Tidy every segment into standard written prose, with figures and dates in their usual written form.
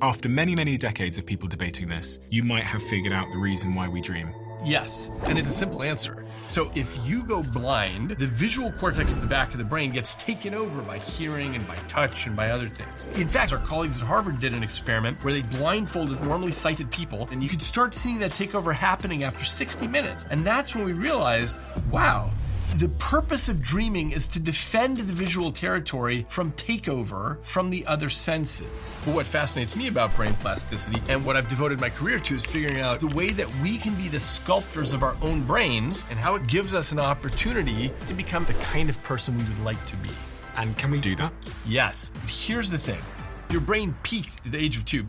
After many, many decades of people debating this, you might have figured out the reason why we dream. Yes, and it's a simple answer. So if you go blind, the visual cortex at the back of the brain gets taken over by hearing and by touch and by other things. In fact, our colleagues at Harvard did an experiment where they blindfolded normally sighted people, and you could start seeing that takeover happening after 60 minutes. And that's when we realized, wow, the purpose of dreaming is to defend the visual territory from takeover from the other senses. But what fascinates me about brain plasticity, and what I've devoted my career to, is figuring out the way that we can be the sculptors of our own brains and how it gives us an opportunity to become the kind of person we would like to be. And can we do that? Yes. But here's the thing. Your brain peaked at the age of 2.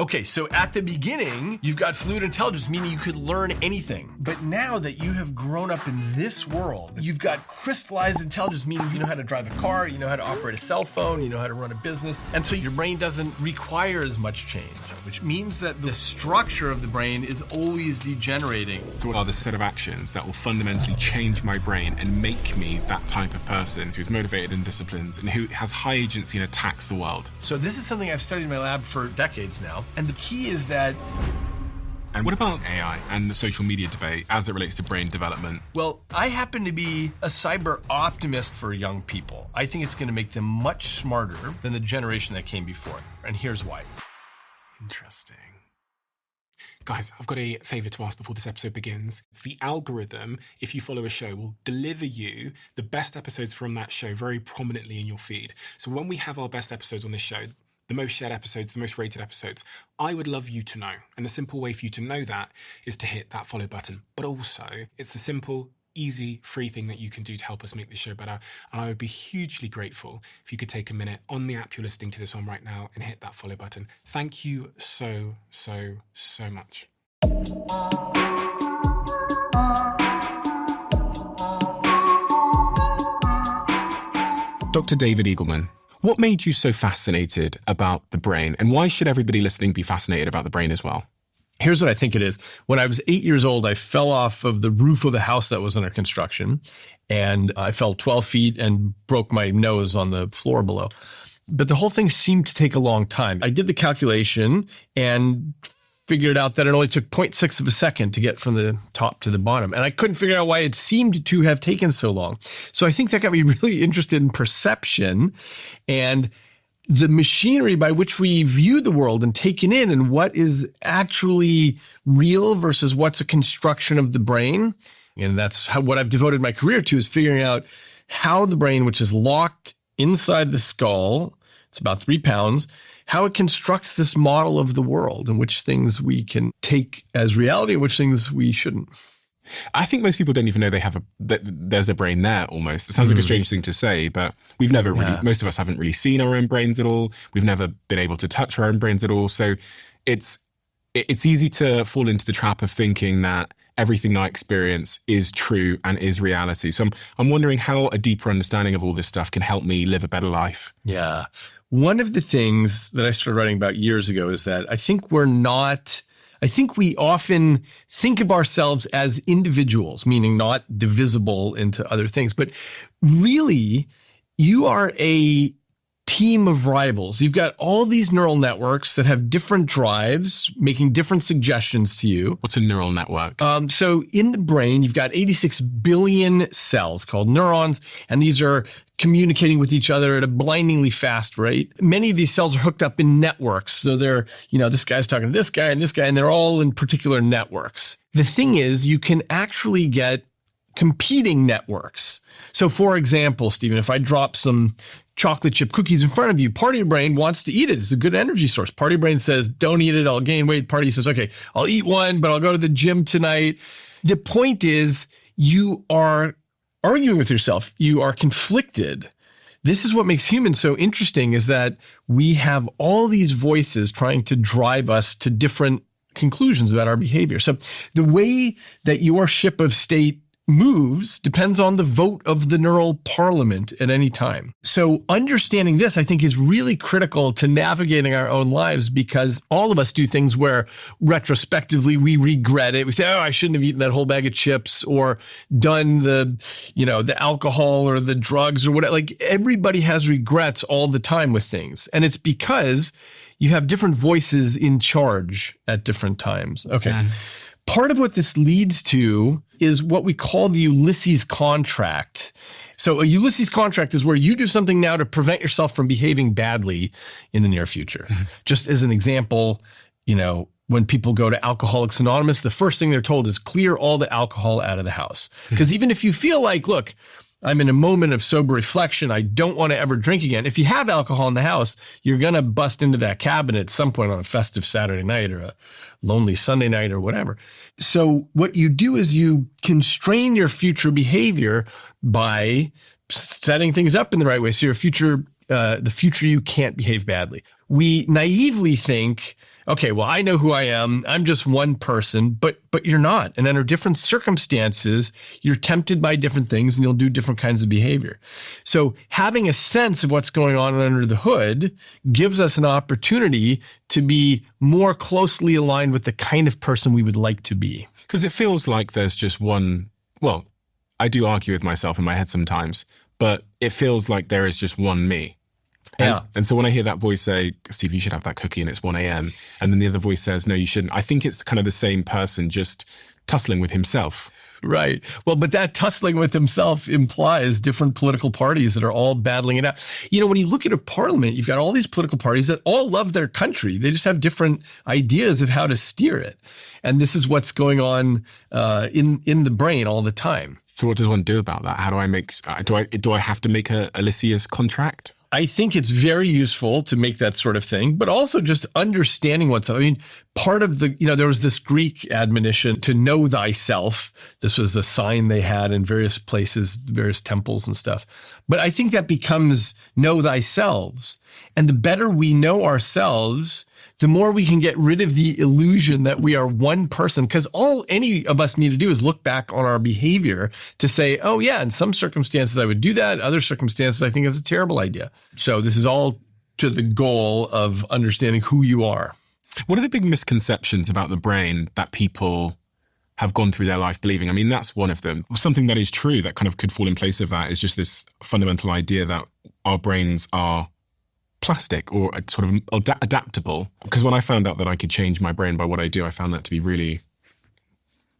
Okay, so at the beginning, you've got fluid intelligence, meaning you could learn anything. But now that you have grown up in this world, you've got crystallized intelligence, meaning you know how to drive a car, you know how to operate a cell phone, you know how to run a business. And so your brain doesn't require as much change, which means that the structure of the brain is always degenerating. So what are the set of actions that will fundamentally change my brain and make me that type of person who's motivated and disciplined and who has high agency and attacks the world? So this is something I've studied in my lab for decades now. And the key is that... And what about AI and the social media debate as it relates to brain development? Well, I happen to be a cyber optimist for young people. I think it's going to make them much smarter than the generation that came before. And here's why. Interesting. Guys, I've got a favor to ask before this episode begins. It's the algorithm, if you follow a show, will deliver you the best episodes from that show very prominently in your feed. So when we have our best episodes on this show, the most shared episodes, the most rated episodes, I would love you to know. And the simple way for you to know that is to hit that follow button. But also, it's the simple, easy, free thing that you can do to help us make this show better. And I would be hugely grateful if you could take a minute on the app you're listening to this on right now and hit that follow button. Thank you so, so, so much. Dr. David Eagleman, what made you so fascinated about the brain, and why should everybody listening be fascinated about the brain as well? Here's what I think it is. When I was 8 years old, I fell off of the roof of a house that was under construction, and I fell 12 feet and broke my nose on the floor below. But the whole thing seemed to take a long time. I did the calculation and figured out that it only took 0.6 of a second to get from the top to the bottom. And I couldn't figure out why it seemed to have taken so long. So I think that got me really interested in perception and the machinery by which we view the world and take it in, and what is actually real versus what's a construction of the brain. And that's what I've devoted my career to, is figuring out how the brain, which is locked inside the skull, it's about 3 pounds, how it constructs this model of the world and which things we can take as reality and which things we shouldn't. I think most people don't even know that there's a brain there almost. It sounds like a strange thing to say, but we've never really, most of us haven't really seen our own brains at all. We've never been able to touch our own brains at all. So it's easy to fall into the trap of thinking that everything I experience is true and is reality. So I'm wondering how a deeper understanding of all this stuff can help me live a better life. Yeah. One of the things that I started writing about years ago is that I think we often think of ourselves as individuals, meaning not divisible into other things. But really, you are a team of rivals. You've got all these neural networks that have different drives, making different suggestions to you. What's a neural network? So in the brain, you've got 86 billion cells called neurons, and these are communicating with each other at a blindingly fast rate. Many of these cells are hooked up in networks. So they're, this guy's talking to this guy, and they're all in particular networks. The thing is, you can actually get competing networks. So for example, Stephen, if I drop some chocolate chip cookies in front of you, part of your brain wants to eat it. It's a good energy source. Part of your brain says, don't eat it, I'll gain weight. Part of you says, okay, I'll eat one, but I'll go to the gym tonight. The point is, you are arguing with yourself. You are conflicted. This is what makes humans so interesting, is that we have all these voices trying to drive us to different conclusions about our behavior. So the way that your ship of state moves depends on the vote of the neural parliament at any time. So understanding this, I think, is really critical to navigating our own lives, because all of us do things where retrospectively we regret it. We say, oh, I shouldn't have eaten that whole bag of chips, or done the alcohol or the drugs or whatever. Like, everybody has regrets all the time with things. And it's because you have different voices in charge at different times. Okay. Part of what this leads to is what we call the Ulysses contract. So a Ulysses contract is where you do something now to prevent yourself from behaving badly in the near future. Just as an example, when people go to Alcoholics Anonymous, the first thing they're told is clear all the alcohol out of the house. Because even if you feel like, look, I'm in a moment of sober reflection, I don't want to ever drink again. If you have alcohol in the house, you're going to bust into that cabinet at some point on a festive Saturday night or a lonely Sunday night or whatever. So what you do is you constrain your future behavior by setting things up in the right way. So the future you can't behave badly. We naively think, okay, well, I know who I am. I'm just one person, but you're not. And under different circumstances, you're tempted by different things and you'll do different kinds of behavior. So having a sense of what's going on under the hood gives us an opportunity to be more closely aligned with the kind of person we would like to be. Because it feels like there's just one, well, I do argue with myself in my head sometimes, but it feels like there is just one me. And so when I hear that voice say, Steve, you should have that cookie and it's 1 a.m. And then the other voice says, no, you shouldn't. I think it's kind of the same person just tussling with himself. Right. Well, but that tussling with himself implies different political parties that are all battling it out. When you look at a parliament, you've got all these political parties that all love their country. They just have different ideas of how to steer it. And this is what's going on in the brain all the time. So what does one do about that? How do I do I have to make a Ulysses contract? I think it's very useful to make that sort of thing, but also just understanding part of there was this Greek admonition to know thyself. This was a sign they had in various places, various temples and stuff. But I think that becomes know thyself. And the better we know ourselves, the more we can get rid of the illusion that we are one person. Because all any of us need to do is look back on our behavior to say, oh yeah, in some circumstances I would do that. Other circumstances I think it's a terrible idea. So this is all to the goal of understanding who you are. What are the big misconceptions about the brain that people have gone through their life believing? I mean, that's one of them. Something that is true that kind of could fall in place of that is just this fundamental idea that our brains are plastic or sort of adaptable. Because when I found out that I could change my brain by what I do, I found that to be really,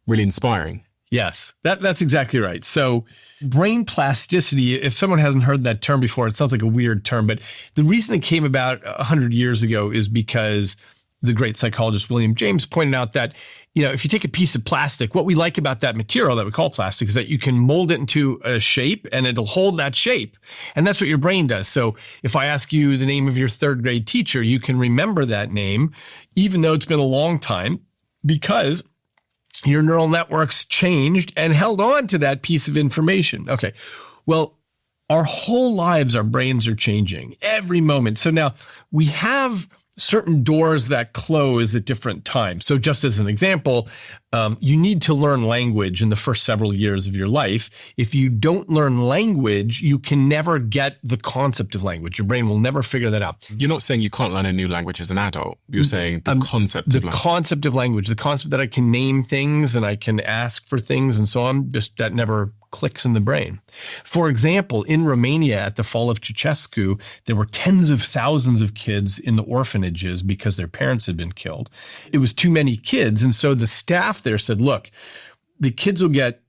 really inspiring. Yes, that's exactly right. So brain plasticity, if someone hasn't heard that term before, it sounds like a weird term, but the reason it came about 100 years ago is because the great psychologist William James pointed out that, if you take a piece of plastic, what we like about that material that we call plastic is that you can mold it into a shape and it'll hold that shape. And that's what your brain does. So if I ask you the name of your third grade teacher, you can remember that name, even though it's been a long time, because your neural networks changed and held on to that piece of information. Okay. Well, our whole lives, our brains are changing every moment. So now we have certain doors that close at different times. So just as an example, you need to learn language in the first several years of your life. If you don't learn language, you can never get the concept of language. Your brain will never figure that out. You're not saying you can't learn a new language as an adult. You're saying the concept of language. The concept of language, the concept that I can name things and I can ask for things and so on, just that never clicks in the brain. For example, in Romania at the fall of Ceausescu, there were tens of thousands of kids in the orphanages because their parents had been killed. It was too many kids. And so the staff there said, look, the kids will get,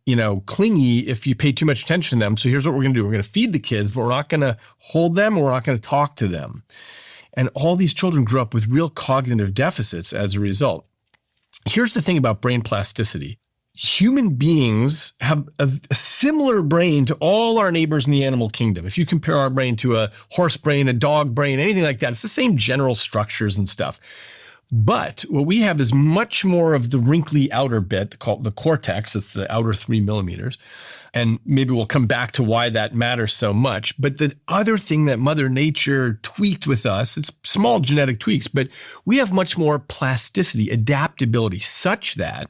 clingy if you pay too much attention to them. So here's what we're going to do. We're going to feed the kids, but we're not going to hold them. We're not going to talk to them. And all these children grew up with real cognitive deficits as a result. Here's the thing about brain plasticity. Human beings have a similar brain to all our neighbors in the animal kingdom. If you compare our brain to a horse brain, a dog brain, anything like that, it's the same general structures and stuff. But what we have is much more of the wrinkly outer bit called the cortex. It's the outer 3 millimeters. And maybe we'll come back to why that matters so much. But the other thing that Mother Nature tweaked with us, it's small genetic tweaks, but we have much more plasticity, adaptability, such that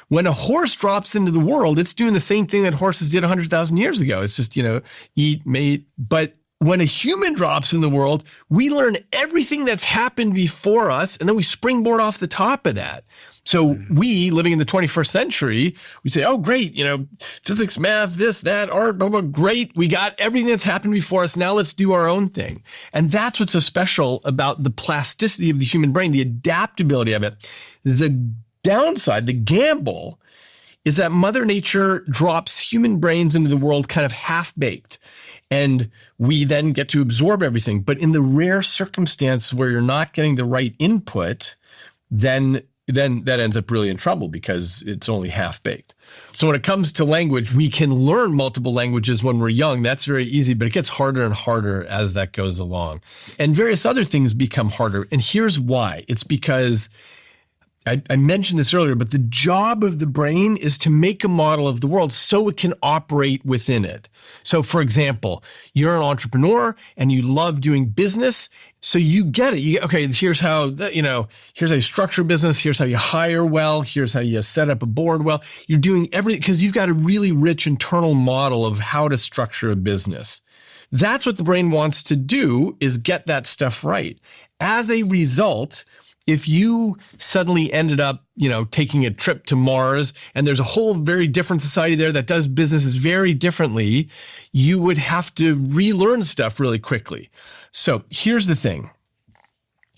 when a horse drops into the world, it's doing the same thing that horses did 100,000 years ago. It's just, eat, mate. But when a human drops in the world, we learn everything that's happened before us, and then we springboard off the top of that. So we, living in the 21st century, we say, oh, great, physics, math, this, that, art, blah, blah, great. We got everything that's happened before us. Now let's do our own thing. And that's what's so special about the plasticity of the human brain, the adaptability of it. The downside, the gamble, is that Mother Nature drops human brains into the world kind of half-baked. And we then get to absorb everything. But in the rare circumstance where you're not getting the right input, then that ends up really in trouble because it's only half-baked. So when it comes to language, we can learn multiple languages when we're young. That's very easy, but it gets harder and harder as that goes along. And various other things become harder. And here's why. It's because I mentioned this earlier, but the job of the brain is to make a model of the world so it can operate within it. So for example, you're an entrepreneur and you love doing business. So you get it. Okay, here's how you structure business. Here's how you hire well. Here's how you set up a board well. You're doing everything because you've got a really rich internal model of how to structure a business. That's what the brain wants to do, is get that stuff right. As a result, if you suddenly ended up, taking a trip to Mars and there's a whole very different society there that does businesses very differently, you would have to relearn stuff really quickly. So here's the thing.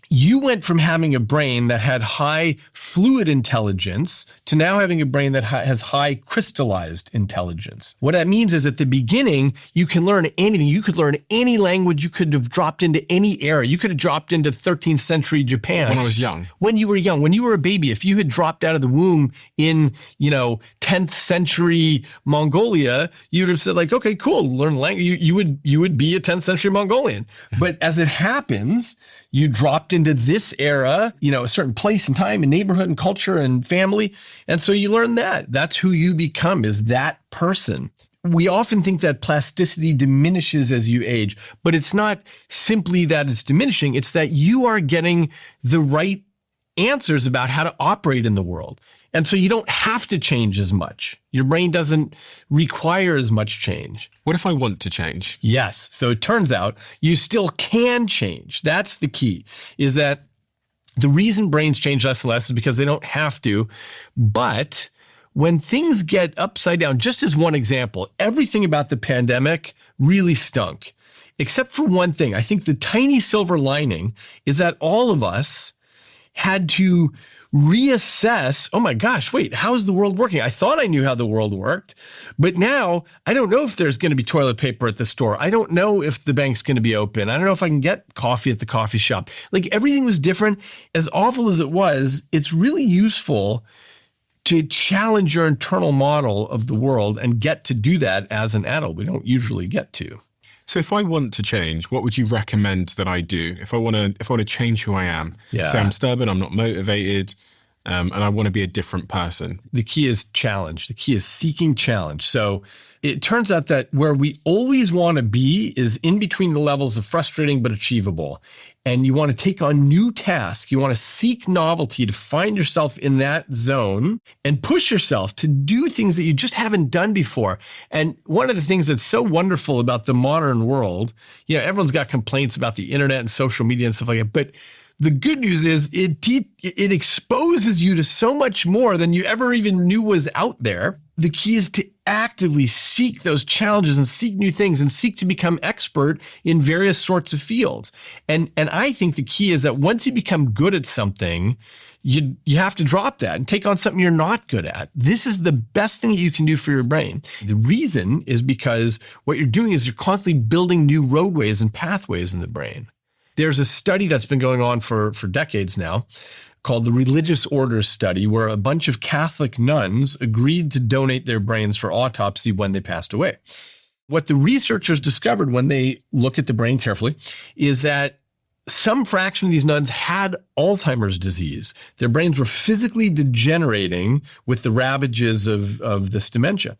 You went from having a brain that had high fluid intelligence to now having a brain that has high crystallized intelligence. What that means is at the beginning, you can learn anything. You could learn any language. You could have dropped into any era. You could have dropped into 13th century Japan. When I was young. When you were young, when you were a baby, if you had dropped out of the womb in, 10th century Mongolia, you would have said like, okay, cool, learn language. You would be a 10th century Mongolian. But as it happens, you dropped into this era, a certain place and time and neighborhood and culture and family. And so you learn that. That's who you become, is that person. We often think that plasticity diminishes as you age, but it's not simply that it's diminishing. It's that you are getting the right answers about how to operate in the world. And so you don't have to change as much. Your brain doesn't require as much change. What if I want to change? Yes. So it turns out you still can change. That's the key, is that the reason brains change less and less is because they don't have to. But when things get upside down, just as one example, everything about the pandemic really stunk, except for one thing. I think the tiny silver lining is that all of us had to reassess, oh my gosh, wait, how's the world working? I thought I knew how the world worked, but now I don't know if there's going to be toilet paper at the store. I don't know if the bank's going to be open. I don't know if I can get coffee at the coffee shop. Like, everything was different. As awful as it was, it's really useful to challenge your internal model of the world and get to do that as an adult. We don't usually get to. So if I want to change, what would you recommend that I do? If I want to change who I am, say I'm stubborn, I'm not motivated, and I want to be a different person. The key is challenge. The key is seeking challenge. So it turns out that where we always want to be is in between the levels of frustrating but achievable. And you want to take on new tasks. You want to seek novelty to find yourself in that zone and push yourself to do things that you just haven't done before. And one of the things that's so wonderful about the modern world, everyone's got complaints about the internet and social media and stuff like that, but the good news is it exposes you to so much more than you ever even knew was out there. The key is to actively seek those challenges and seek new things and seek to become expert in various sorts of fields. And I think the key is that once you become good at something, you have to drop that and take on something you're not good at. This is the best thing that you can do for your brain. The reason is because what you're doing is you're constantly building new roadways and pathways in the brain. There's a study that's been going on for decades now called the Religious Orders Study, where a bunch of Catholic nuns agreed to donate their brains for autopsy when they passed away. What the researchers discovered when they look at the brain carefully is that some fraction of these nuns had Alzheimer's disease. Their brains were physically degenerating with the ravages of this dementia.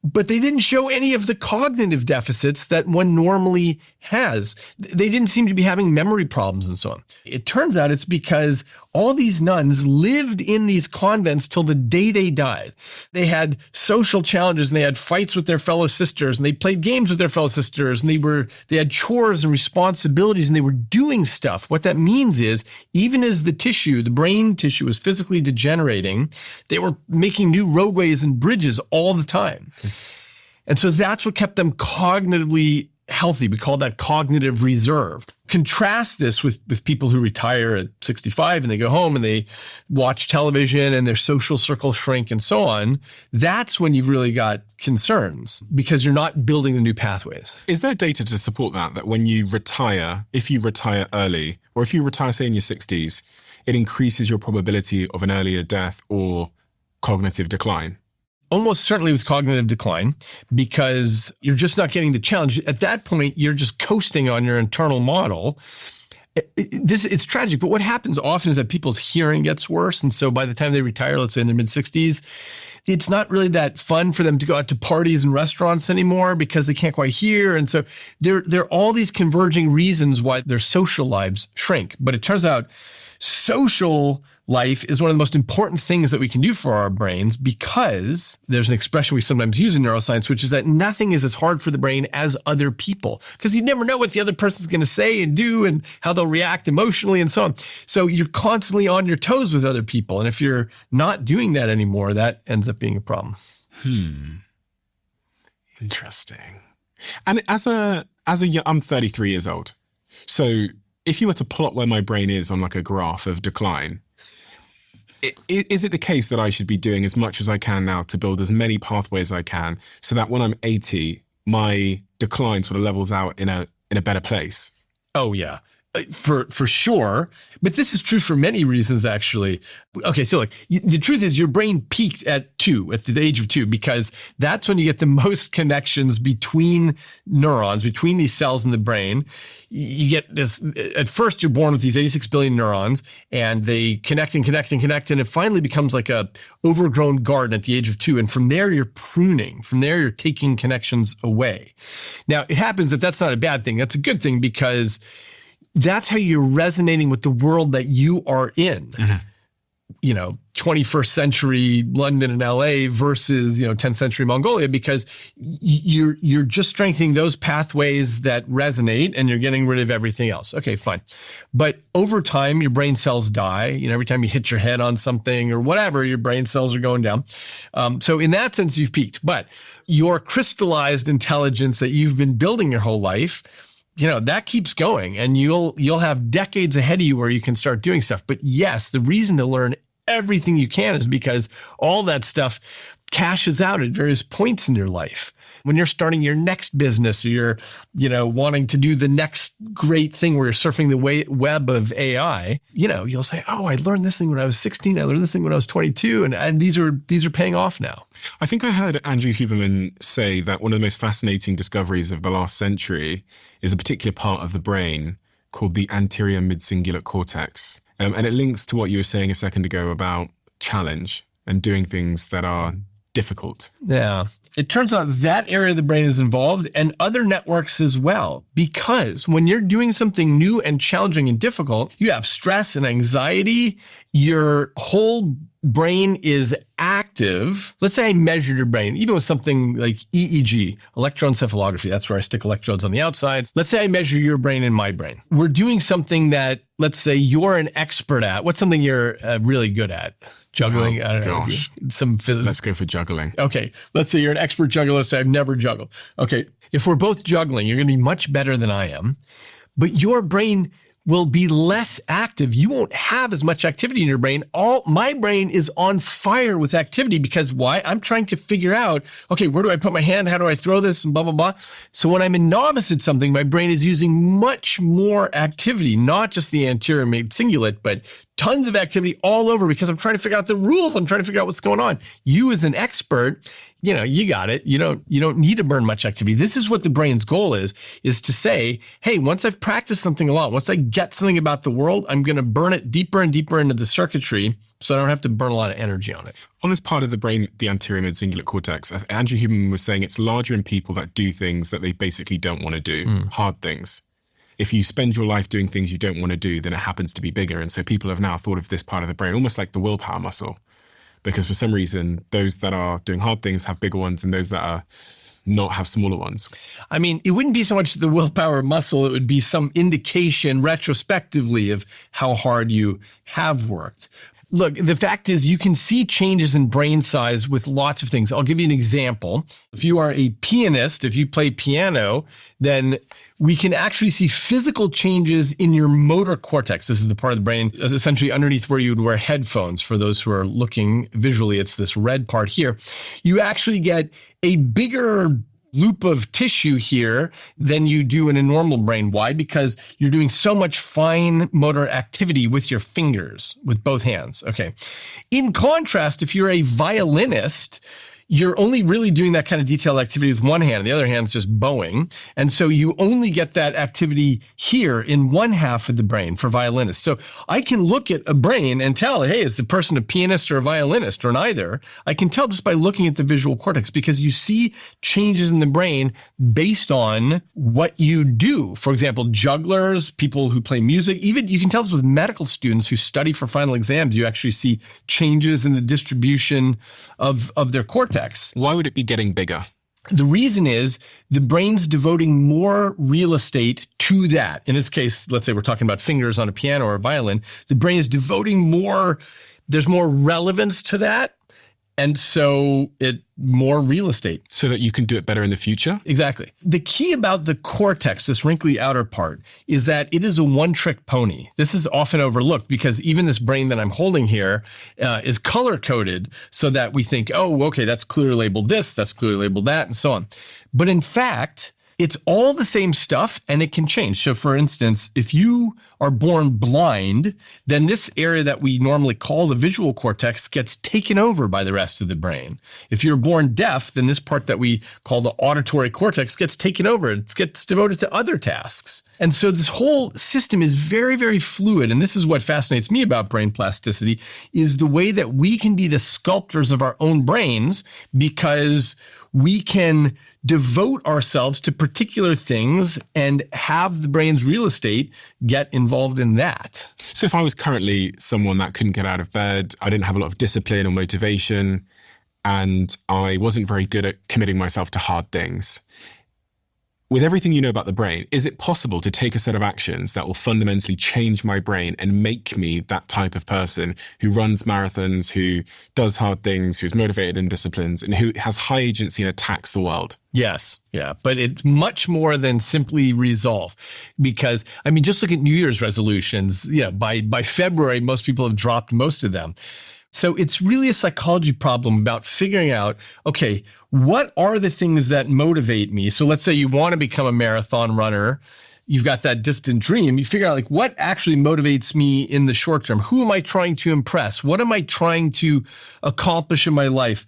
But they didn't show any of the cognitive deficits that one normally has. They didn't seem to be having memory problems and so on. It turns out it's because all these nuns lived in these convents till the day they died. They had social challenges and they had fights with their fellow sisters and they played games with their fellow sisters and they had chores and responsibilities and they were doing stuff. What that means is even as the brain tissue was physically degenerating, they were making new roadways and bridges all the time. And so that's what kept them cognitively healthy. We call that cognitive reserve. Contrast this with people who retire at 65 and they go home and they watch television and their social circles shrink and so on. That's when you've really got concerns because you're not building the new pathways. Is there data to support that when you retire, if you retire early, or if you retire, say, in your 60s, it increases your probability of an earlier death or cognitive decline? Almost certainly with cognitive decline, because you're just not getting the challenge. At that point, you're just coasting on your internal model. It's tragic, but what happens often is that people's hearing gets worse. And so by the time they retire, let's say in their mid-60s, it's not really that fun for them to go out to parties and restaurants anymore because they can't quite hear. And so there are all these converging reasons why their social lives shrink. But it turns out social life is one of the most important things that we can do for our brains because there's an expression we sometimes use in neuroscience, which is that nothing is as hard for the brain as other people because you never know what the other person's going to say and do and how they'll react emotionally and so on. So you're constantly on your toes with other people. And if you're not doing that anymore, that ends up being a problem. Interesting. And I'm 33 years old. So if you were to plot where my brain is on like a graph of decline, is it the case that I should be doing as much as I can now to build as many pathways as I can so that when I'm 80, my decline sort of levels out in a better place? Oh, yeah. For sure. But this is true for many reasons, actually. Okay, so look, the truth is your brain peaked at the age of 2, because that's when you get the most connections between neurons, between these cells in the brain. You get this, at first you're born with these 86 billion neurons and they connect and connect and connect. And it finally becomes like a overgrown garden at the age of 2. And from there you're pruning. From there you're taking connections away. Now it happens that that's not a bad thing. That's a good thing because that's how you're resonating with the world that you are in. Mm-hmm. 21st century London and LA versus, 10th century Mongolia, because you're just strengthening those pathways that resonate and you're getting rid of everything else. Okay, fine. But over time, your brain cells die. Every time you hit your head on something or whatever, your brain cells are going down. So in that sense, you've peaked. But your crystallized intelligence that you've been building your whole life, that keeps going and you'll have decades ahead of you where you can start doing stuff. But yes, the reason to learn everything you can is because all that stuff cashes out at various points in your life. When you're starting your next business or you're, wanting to do the next great thing where you're surfing the web of AI, you'll say, oh, I learned this thing when I was 16. I learned this thing when I was 22. And these are paying off now. I think I heard Andrew Huberman say that one of the most fascinating discoveries of the last century is a particular part of the brain called the anterior mid-cingulate cortex. And it links to what you were saying a second ago about challenge and doing things that are difficult. Yeah. It turns out that area of the brain is involved and other networks as well, because when you're doing something new and challenging and difficult, you have stress and anxiety. Your whole brain is active. Let's say I measured your brain, even with something like EEG, electroencephalography. That's where I stick electrodes on the outside. Let's say I measure your brain and my brain. We're doing something that, let's say you're an expert at. What's something you're really good at? Juggling? Oh, I don't know. Some physics. Let's go for juggling. Okay. Let's say you're an expert juggler. Let's say I've never juggled. Okay. If we're both juggling, you're going to be much better than I am, but your brain will be less active. You won't have as much activity in your brain. My brain is on fire with activity because why? I'm trying to figure out, okay, where do I put my hand? How do I throw this? And blah, blah, blah. So when I'm a novice at something, my brain is using much more activity, not just the anterior mid-cingulate, but tons of activity all over because I'm trying to figure out the rules. I'm trying to figure out what's going on. You as an expert, you got it. You don't need to burn much activity. This is what the brain's goal is to say, hey, once I've practiced something a lot, once I get something about the world, I'm going to burn it deeper and deeper into the circuitry so I don't have to burn a lot of energy on it. On this part of the brain, the anterior mid-cingulate cortex, Andrew Huberman was saying it's larger in people that do things that they basically don't want to do, hard things. If you spend your life doing things you don't want to do, then it happens to be bigger. And so people have now thought of this part of the brain almost like the willpower muscle. Because for some reason, those that are doing hard things have bigger ones and those that are not have smaller ones. I mean, it wouldn't be so much the willpower muscle. It would be some indication retrospectively of how hard you have worked. Look, the fact is you can see changes in brain size with lots of things. I'll give you an example. If you are a pianist, if you play piano, then we can actually see physical changes in your motor cortex. This is the part of the brain essentially underneath where you would wear headphones. For those who are looking visually, it's this red part here. You actually get a bigger loop of tissue here than you do in a normal brain. Why? Because you're doing so much fine motor activity with your fingers, with both hands. Okay. In contrast, if you're a violinist, you're only really doing that kind of detailed activity with one hand, and the other hand's just bowing. And so you only get that activity here in one half of the brain for violinists. So I can look at a brain and tell, hey, is the person a pianist or a violinist or neither? I can tell just by looking at the visual cortex because you see changes in the brain based on what you do. For example, jugglers, people who play music, even you can tell this with medical students who study for final exams, you actually see changes in the distribution of their cortex. Why would it be getting bigger? The reason is the brain's devoting more real estate to that. In this case, let's say we're talking about fingers on a piano or a violin. The brain is devoting more, there's more relevance to that. And so more real estate. So that you can do it better in the future? Exactly. The key about the cortex, this wrinkly outer part, is that it is a one-trick pony. This is often overlooked because even this brain that I'm holding here is color-coded so that we think, oh, okay, that's clearly labeled this, that's clearly labeled that, and so on. But in fact, it's all the same stuff and it can change. So for instance, if you are born blind, then this area that we normally call the visual cortex gets taken over by the rest of the brain. If you're born deaf, then this part that we call the auditory cortex gets taken over. It gets devoted to other tasks. And so this whole system is very, very fluid. And this is what fascinates me about brain plasticity is the way that we can be the sculptors of our own brains because we can devote ourselves to particular things and have the brain's real estate get involved in that. So if I was currently someone that couldn't get out of bed, I didn't have a lot of discipline or motivation, and I wasn't very good at committing myself to hard things, with everything you know about the brain, is it possible to take a set of actions that will fundamentally change my brain and make me that type of person who runs marathons, who does hard things, who's motivated and disciplined, and who has high agency and attacks the world? Yes. Yeah. But it's much more than simply resolve because, I mean, just look at New Year's resolutions. By February, most people have dropped most of them. So it's really a psychology problem about figuring out, okay, what are the things that motivate me? So let's say you want to become a marathon runner. You've got that distant dream. You figure out like what actually motivates me in the short term? Who am I trying to impress? What am I trying to accomplish in my life?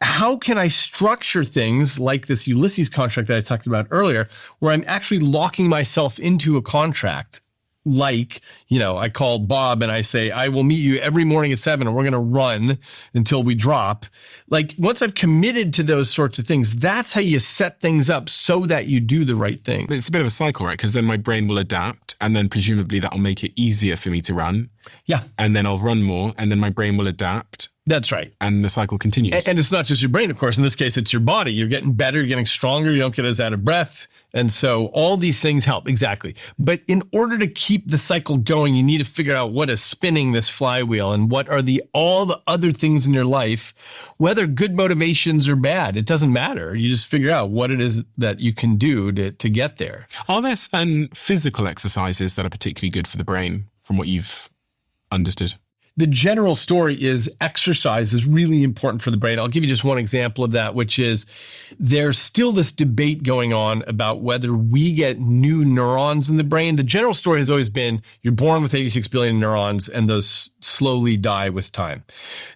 How can I structure things like this Ulysses contract that I talked about earlier, where I'm actually locking myself into a contract? Like, I call Bob and I say, I will meet you every morning at 7 and we're going to run until we drop. Like once I've committed to those sorts of things, that's how you set things up so that you do the right thing. It's a bit of a cycle, right? Because then my brain will adapt and then presumably that'll make it easier for me to run. Yeah. And then I'll run more and then my brain will adapt. That's right. And the cycle continues. And it's not just your brain, of course. In this case, it's your body. You're getting better, you're getting stronger, you don't get as out of breath. And so all these things help. Exactly. But in order to keep the cycle going, you need to figure out what is spinning this flywheel and what are all the other things in your life, whether good motivations or bad. It doesn't matter. You just figure out what it is that you can do to get there. Are there some physical exercises that are particularly good for the brain from what you've understood? the general story is exercise is really important for the brain. I'll give you just one example of that, which is there's still this debate going on about whether we get new neurons in the brain. The general story has always been you're born with 86 billion neurons and those slowly die with time.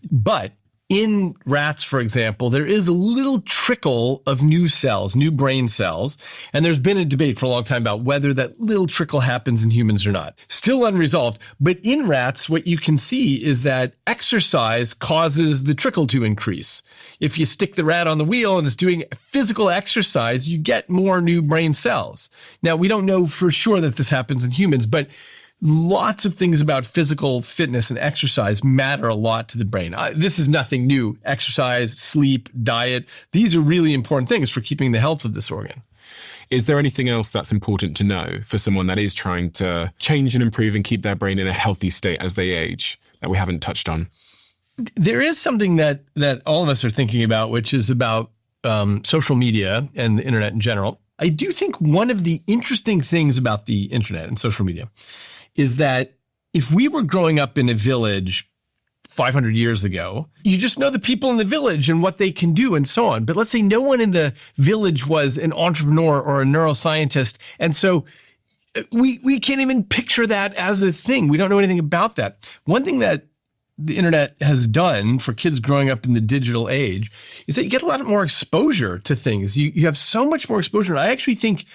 But in rats, for example, there is a little trickle of new cells, new brain cells. And there's been a debate for a long time about whether that little trickle happens in humans or not. Still unresolved. But in rats, what you can see is that exercise causes the trickle to increase. If you stick the rat on the wheel and it's doing physical exercise, you get more new brain cells. Now, we don't know for sure that this happens in humans, but lots of things about physical fitness and exercise matter a lot to the brain. This is nothing new. Exercise, sleep, diet. These are really important things for keeping the health of this organ. Is there anything else that's important to know for someone that is trying to change and improve and keep their brain in a healthy state as they age that we haven't touched on? There is something that all of us are thinking about, which is about social media and the internet in general. I do think one of the interesting things about the internet and social media is that if we were growing up in a village 500 years ago, you just know the people in the village and what they can do and so on. But let's say no one in the village was an entrepreneur or a neuroscientist. And so we can't even picture that as a thing. We don't know anything about that. One thing that the internet has done for kids growing up in the digital age is that you get a lot more exposure to things. You have so much more exposure. I actually think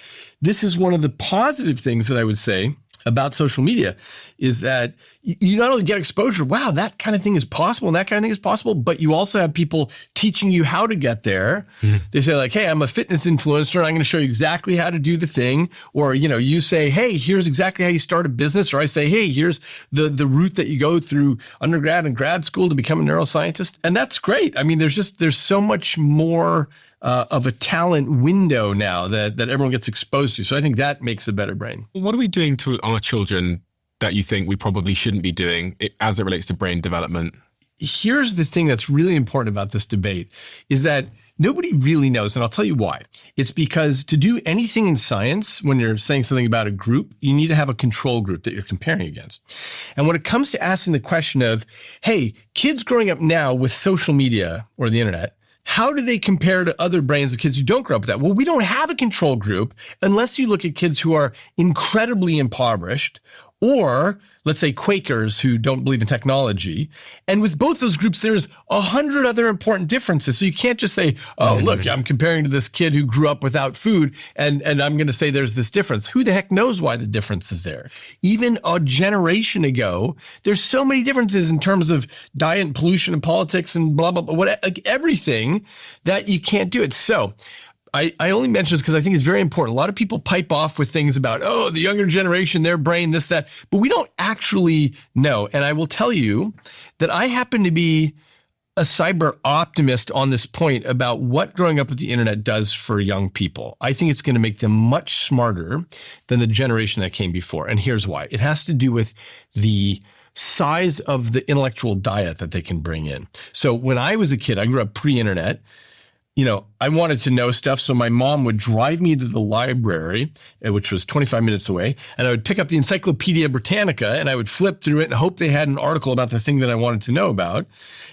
this is one of the positive things that I would say about social media is that you not only get exposure, wow, that kind of thing is possible and that kind of thing is possible, but you also have people teaching you how to get there. They say like, hey, I'm a fitness influencer and I'm going to show you exactly how to do the thing. Or, you say, hey, here's exactly how you start a business. Or I say, hey, here's the route that you go through undergrad and grad school to become a neuroscientist. And that's great. I mean, there's so much more of a talent window now that everyone gets exposed to. So I think that makes a better brain. What are we doing to our children that you think we probably shouldn't be doing as it relates to brain development? Here's the thing that's really important about this debate is that nobody really knows, and I'll tell you why. It's because to do anything in science, when you're saying something about a group, you need to have a control group that you're comparing against. And when it comes to asking the question of, hey, kids growing up now with social media or the internet, how do they compare to other brains of kids who don't grow up with that? Well, we don't have a control group unless you look at kids who are incredibly impoverished or, let's say, Quakers who don't believe in technology. And with both those groups, there's 100 other important differences. So you can't just say, oh, look, I'm comparing to this kid who grew up without food, and I'm going to say there's this difference. Who the heck knows why the difference is there? Even a generation ago, there's so many differences in terms of diet and pollution and politics and blah, blah, blah, everything that you can't do it. So I only mention this because I think it's very important. A lot of people pipe off with things about, oh, the younger generation, their brain, this, that, but we don't actually know. And I will tell you that I happen to be a cyber optimist on this point about what growing up with the internet does for young people. I think it's going to make them much smarter than the generation that came before. And here's why. It has to do with the size of the intellectual diet that they can bring in. So when I was a kid, I grew up pre-internet. I wanted to know stuff, so my mom would drive me to the library, which was 25 minutes away, and I would pick up the Encyclopedia Britannica, and I would flip through it and hope they had an article about the thing that I wanted to know about.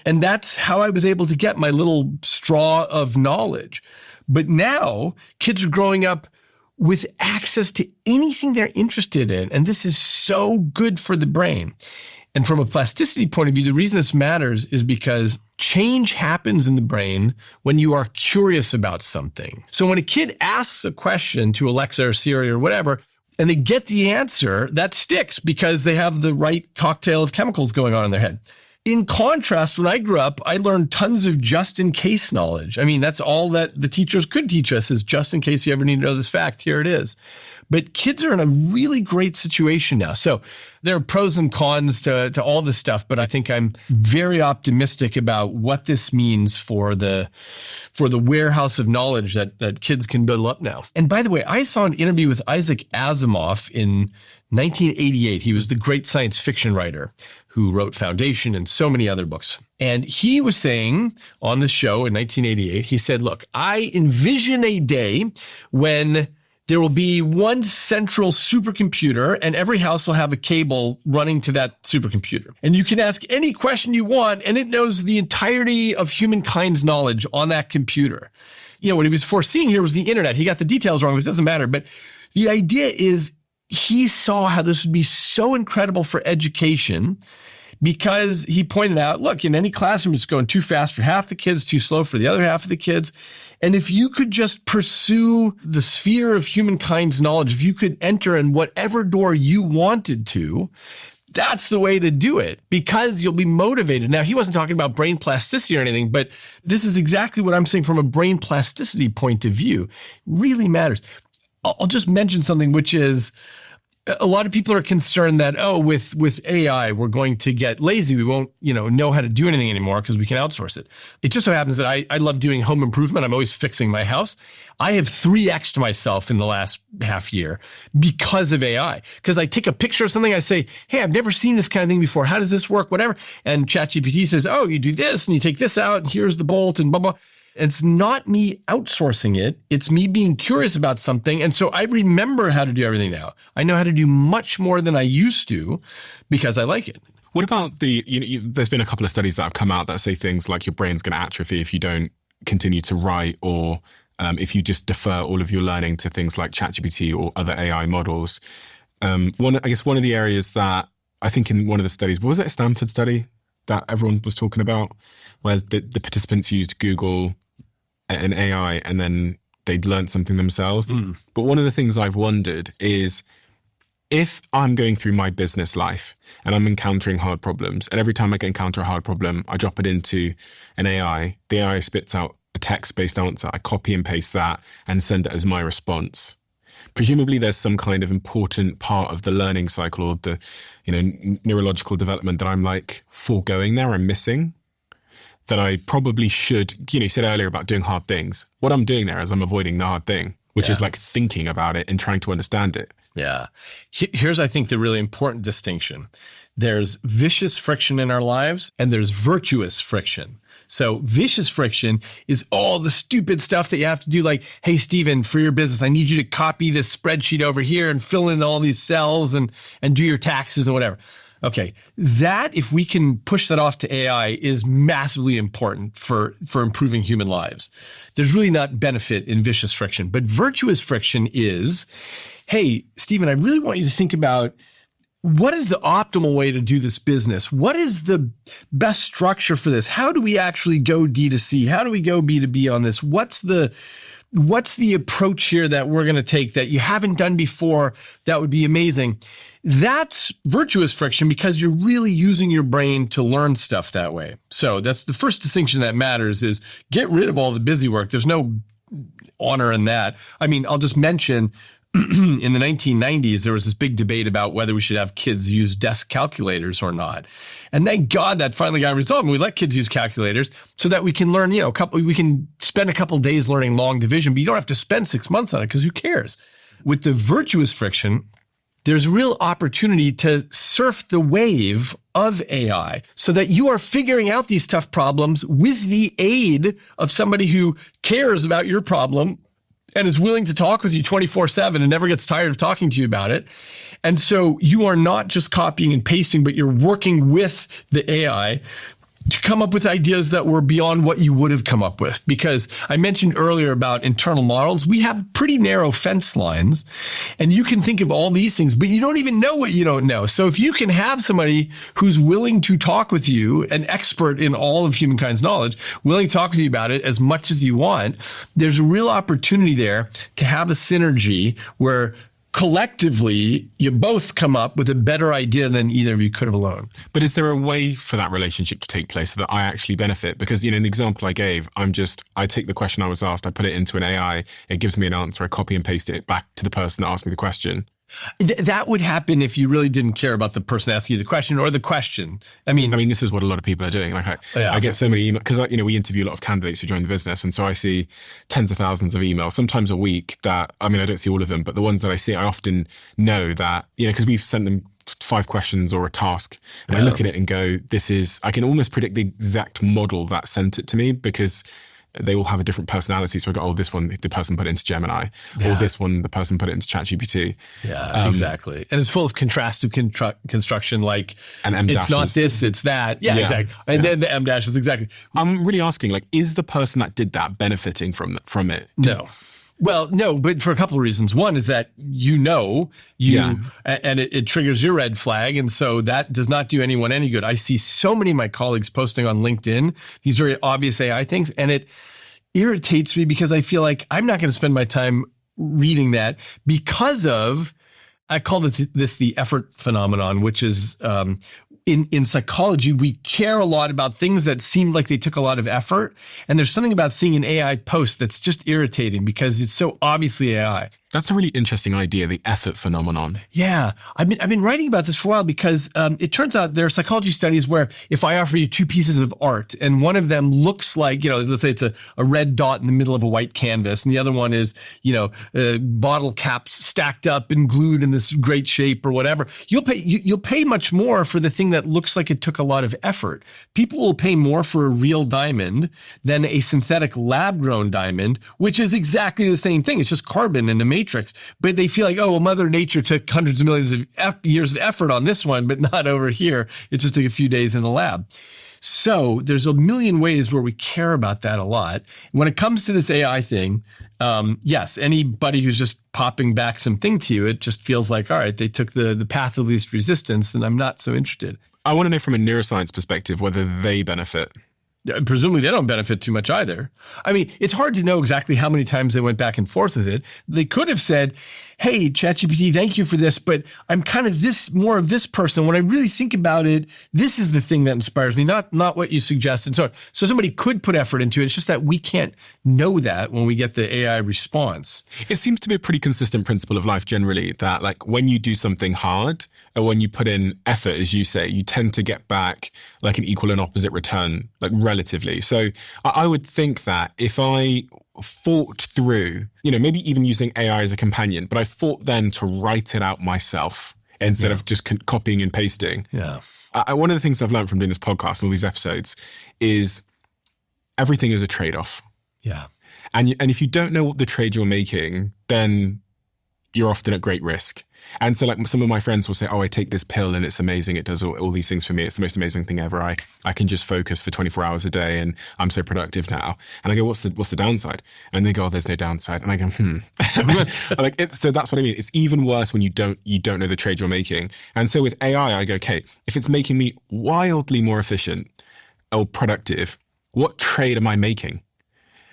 And that's how I was able to get my little straw of knowledge. But now, kids are growing up with access to anything they're interested in, and this is so good for the brain. And from a plasticity point of view, the reason this matters is because change happens in the brain when you are curious about something. So when a kid asks a question to Alexa or Siri or whatever, and they get the answer, that sticks because they have the right cocktail of chemicals going on in their head. In contrast, when I grew up, I learned tons of just-in-case knowledge. I mean, that's all that the teachers could teach us is just in case you ever need to know this fact, here it is. But kids are in a really great situation now. So there are pros and cons to all this stuff, but I think I'm very optimistic about what this means for the warehouse of knowledge that kids can build up now. And by the way, I saw an interview with Isaac Asimov in 1988. He was the great science fiction writer who wrote Foundation and so many other books. And he was saying on the show in 1988, he said, look, I envision a day when There will be one central supercomputer, and every house will have a cable running to that supercomputer. And you can ask any question you want, and it knows the entirety of humankind's knowledge on that computer. You know, what he was foreseeing here was the internet. He got the details wrong, but it doesn't matter. But the idea is he saw how this would be so incredible for education, because he pointed out, look, in any classroom, it's going too fast for half the kids, too slow for the other half of the kids. And if you could just pursue the sphere of humankind's knowledge, if you could enter in whatever door you wanted to, that's the way to do it, because you'll be motivated. Now, he wasn't talking about brain plasticity or anything, but this is exactly what I'm saying from a brain plasticity point of view. It really matters. I'll just mention something, which is, a lot of people are concerned that, with AI, we're going to get lazy. We won't, know how to do anything anymore because we can outsource it. It just so happens that I love doing home improvement. I'm always fixing my house. I have 3x'd myself in the last half year because of AI. Because I take a picture of something, I say, hey, I've never seen this kind of thing before. How does this work? Whatever. And ChatGPT says, oh, you do this and you take this out and here's the bolt and blah, blah. It's not me outsourcing it. It's me being curious about something. And so I remember how to do everything now. I know how to do much more than I used to because I like it. What about there's been a couple of studies that have come out that say things like your brain's going to atrophy if you don't continue to write, or if you just defer all of your learning to things like ChatGPT or other AI models. One of the areas that I think in one of the studies, was it a Stanford study that everyone was talking about, where the participants used Google and AI, and then they'd learned something themselves. But one of the things I've wondered is, if I'm going through my business life and I'm encountering hard problems, and every time I encounter a hard problem, I drop it into an AI, the AI spits out a text-based answer, I copy and paste that and send it as my response. Presumably there's some kind of important part of the learning cycle or the, neurological development that I'm like foregoing there, I'm missing, that I probably should, you said earlier about doing hard things. What I'm doing there is I'm avoiding the hard thing, which is like thinking about it and trying to understand it. Yeah. Here's, I think, the really important distinction. There's vicious friction in our lives and there's virtuous friction. So vicious friction is all the stupid stuff that you have to do, like, hey, Steven, for your business, I need you to copy this spreadsheet over here and fill in all these cells and do your taxes and whatever. Okay, that, if we can push that off to AI, is massively important for improving human lives. There's really not benefit in vicious friction, but virtuous friction is, hey, Steven, I really want you to think about, what is the optimal way to do this business? What is the best structure for this? How do we actually go D2C? How do we go B2B on this? What's the approach here that we're going to take that you haven't done before? That would be amazing. That's virtuous friction, because you're really using your brain to learn stuff that way. So that's the first distinction that matters, is get rid of all the busy work. There's no honor in that. I mean, I'll just mention, in the 1990s, there was this big debate about whether we should have kids use desk calculators or not. And thank God that finally got resolved. And we let kids use calculators so that we can learn, we can spend a couple of days learning long division, but you don't have to spend 6 months on it, because who cares? With the virtuous friction, there's real opportunity to surf the wave of AI so that you are figuring out these tough problems with the aid of somebody who cares about your problem and is willing to talk with you 24/7 and never gets tired of talking to you about it. And so you are not just copying and pasting, but you're working with the AI to come up with ideas that were beyond what you would have come up with. Because I mentioned earlier about internal models, we have pretty narrow fence lines, and you can think of all these things, but you don't even know what you don't know. So if you can have somebody who's willing to talk with you, an expert in all of humankind's knowledge, willing to talk with you about it as much as you want, there's a real opportunity there to have a synergy where collectively, you both come up with a better idea than either of you could have alone. But is there a way for that relationship to take place so that I actually benefit? Because, in the example I gave, I take the question I was asked, I put it into an AI, it gives me an answer, I copy and paste it back to the person that asked me the question. That would happen if you really didn't care about the person asking you the question or the question. I mean, this is what a lot of people are doing. Like I get so many emails, because we interview a lot of candidates who join the business, and so I see tens of thousands of emails, sometimes a week. That I don't see all of them, but the ones that I see, I often know that because we've sent them 5 questions or a task, and I look at it and go, I can almost predict the exact model that sent it to me, because they all have a different personality. So I go, oh, this one, the person put it into Gemini, or this one, the person put it into ChatGPT. Yeah, exactly. And it's full of contrastive construction, like and M it's not this, it's that. Yeah, exactly. And then the M dashes, exactly. I'm really asking, like, is the person that did that benefiting from it? No. Well, no, but for a couple of reasons. One is that and it triggers your red flag. And so that does not do anyone any good. I see so many of my colleagues posting on LinkedIn these very obvious AI things, and it irritates me because I feel like I'm not going to spend my time reading that because of, I call this the effort phenomenon, which is in psychology, we care a lot about things that seem like they took a lot of effort. And there's something about seeing an AI post that's just irritating because it's so obviously AI. That's a really interesting idea, the effort phenomenon. Yeah. I've been writing about this for a while because it turns out there are psychology studies where if I offer you two pieces of art and one of them looks like, let's say it's a red dot in the middle of a white canvas and the other one is, bottle caps stacked up and glued in this great shape or whatever, you'll pay much more for the thing that looks like it took a lot of effort. People will pay more for a real diamond than a synthetic lab-grown diamond, which is exactly the same thing. It's just carbon in a matrix, but they feel like, oh, well, Mother Nature took hundreds of millions of years of effort on this one, but not over here. It just took a few days in the lab. So there's a million ways where we care about that a lot. When it comes to this AI thing, yes, anybody who's just popping back something to you, it just feels like, all right, they took the path of least resistance, and I'm not so interested. I want to know from a neuroscience perspective whether they benefit. Presumably they don't benefit too much either. I mean, it's hard to know exactly how many times they went back and forth with it. They could have said, hey, ChatGPT, thank you for this, but I'm kind of more of this person. When I really think about it, this is the thing that inspires me, not what you suggested. So somebody could put effort into it. It's just that we can't know that when we get the AI response. It seems to be a pretty consistent principle of life generally that, like, when you do something hard or when you put in effort, as you say, you tend to get back like an equal and opposite return, like relatively. So I would think that if I fought through, maybe even using AI as a companion, but I fought then to write it out myself instead of just copying and pasting. Yeah. One of the things I've learned from doing this podcast and all these episodes is everything is a trade-off. Yeah. And if you don't know what the trade you're making, then you're often at great risk. And so like some of my friends will say, oh, I take this pill and it's amazing. It does all these things for me. It's the most amazing thing ever. I can just focus for 24 hours a day and I'm so productive now. And I go, what's the downside? And they go, oh, there's no downside. And I go, so that's what I mean. It's even worse when you don't know the trade you're making. And so with AI, I go, okay, if it's making me wildly more efficient or productive, what trade am I making?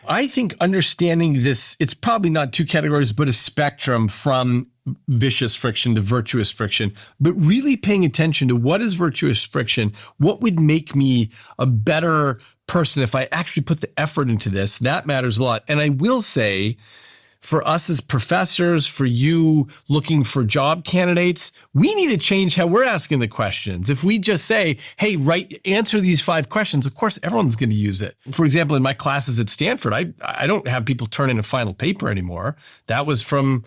I think understanding this, it's probably not two categories, but a spectrum from vicious friction to virtuous friction, but really paying attention to what is virtuous friction, what would make me a better person if I actually put the effort into this. That matters a lot. And I will say, for us as professors, for you looking for job candidates, we need to change how we're asking the questions. If we just say, hey, answer these 5 questions, of course, everyone's going to use it. For example, in my classes at Stanford, I don't have people turn in a final paper anymore. That was from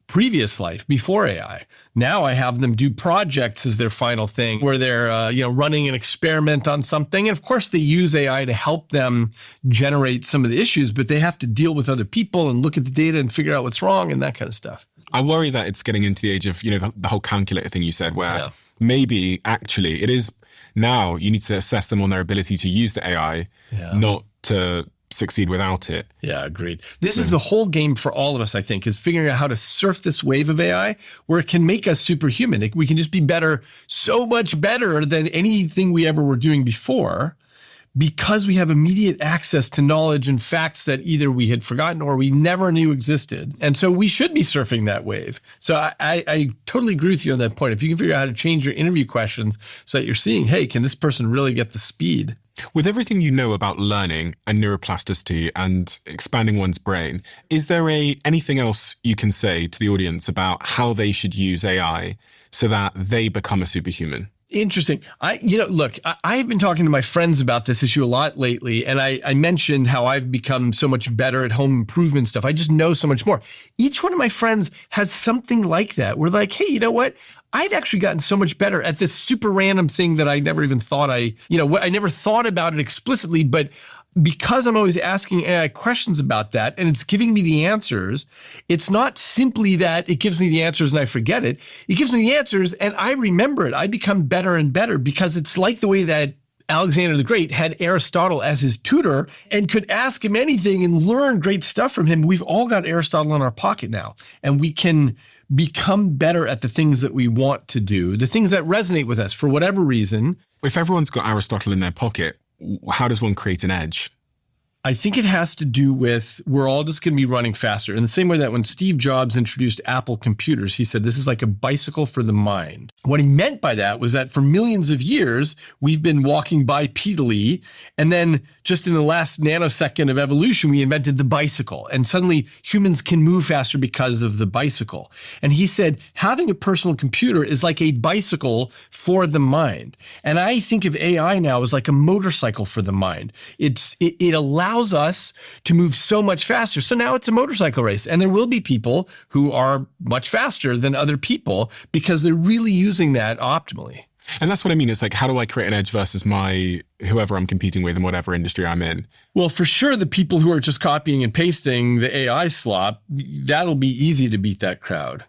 previous life, before AI. Now I have them do projects as their final thing where they're running an experiment on something. And of course they use AI to help them generate some of the issues, but they have to deal with other people and look at the data and figure out what's wrong and that kind of stuff. I worry that it's getting into the age of, the whole calculator thing you said, where maybe actually it is now you need to assess them on their ability to use the AI, not to succeed without it. Yeah, agreed. This is the whole game for all of us, I think, is figuring out how to surf this wave of AI where it can make us superhuman. We can just be better, so much better than anything we ever were doing before, because we have immediate access to knowledge and facts that either we had forgotten or we never knew existed. And so we should be surfing that wave. So I totally agree with you on that point. If you can figure out how to change your interview questions so that you're seeing, hey, can this person really get the speed? With everything you know about learning and neuroplasticity and expanding one's brain, is there anything else you can say to the audience about how they should use AI so that they become a superhuman? Interesting. Look, I've been talking to my friends about this issue a lot lately, and I mentioned how I've become so much better at home improvement stuff. I just know so much more. Each one of my friends has something like that. We're like, hey, you know what? I'd actually gotten so much better at this super random thing that I never even thought I never thought about it explicitly, but because I'm always asking AI questions about that and it's giving me the answers, it's not simply that it gives me the answers and I forget it. It gives me the answers and I remember it. I become better and better because it's like the way that Alexander the Great had Aristotle as his tutor and could ask him anything and learn great stuff from him. We've all got Aristotle in our pocket now, and we can become better at the things that we want to do, the things that resonate with us for whatever reason. If everyone's got Aristotle in their pocket, how does one create an edge? I think it has to do with we're all just going to be running faster. In the same way that when Steve Jobs introduced Apple computers, he said this is like a bicycle for the mind. What he meant by that was that for millions of years, we've been walking bipedally. And then just in the last nanosecond of evolution, we invented the bicycle. And suddenly humans can move faster because of the bicycle. And he said having a personal computer is like a bicycle for the mind. And I think of AI now as like a motorcycle for the mind. It allows us to move so much faster. So now it's a motorcycle race, and there will be people who are much faster than other people because they're really using that optimally. And that's what I mean. It's like, how do I create an edge versus whoever I'm competing with in whatever industry I'm in? Well, for sure, the people who are just copying and pasting the AI slop, that'll be easy to beat that crowd.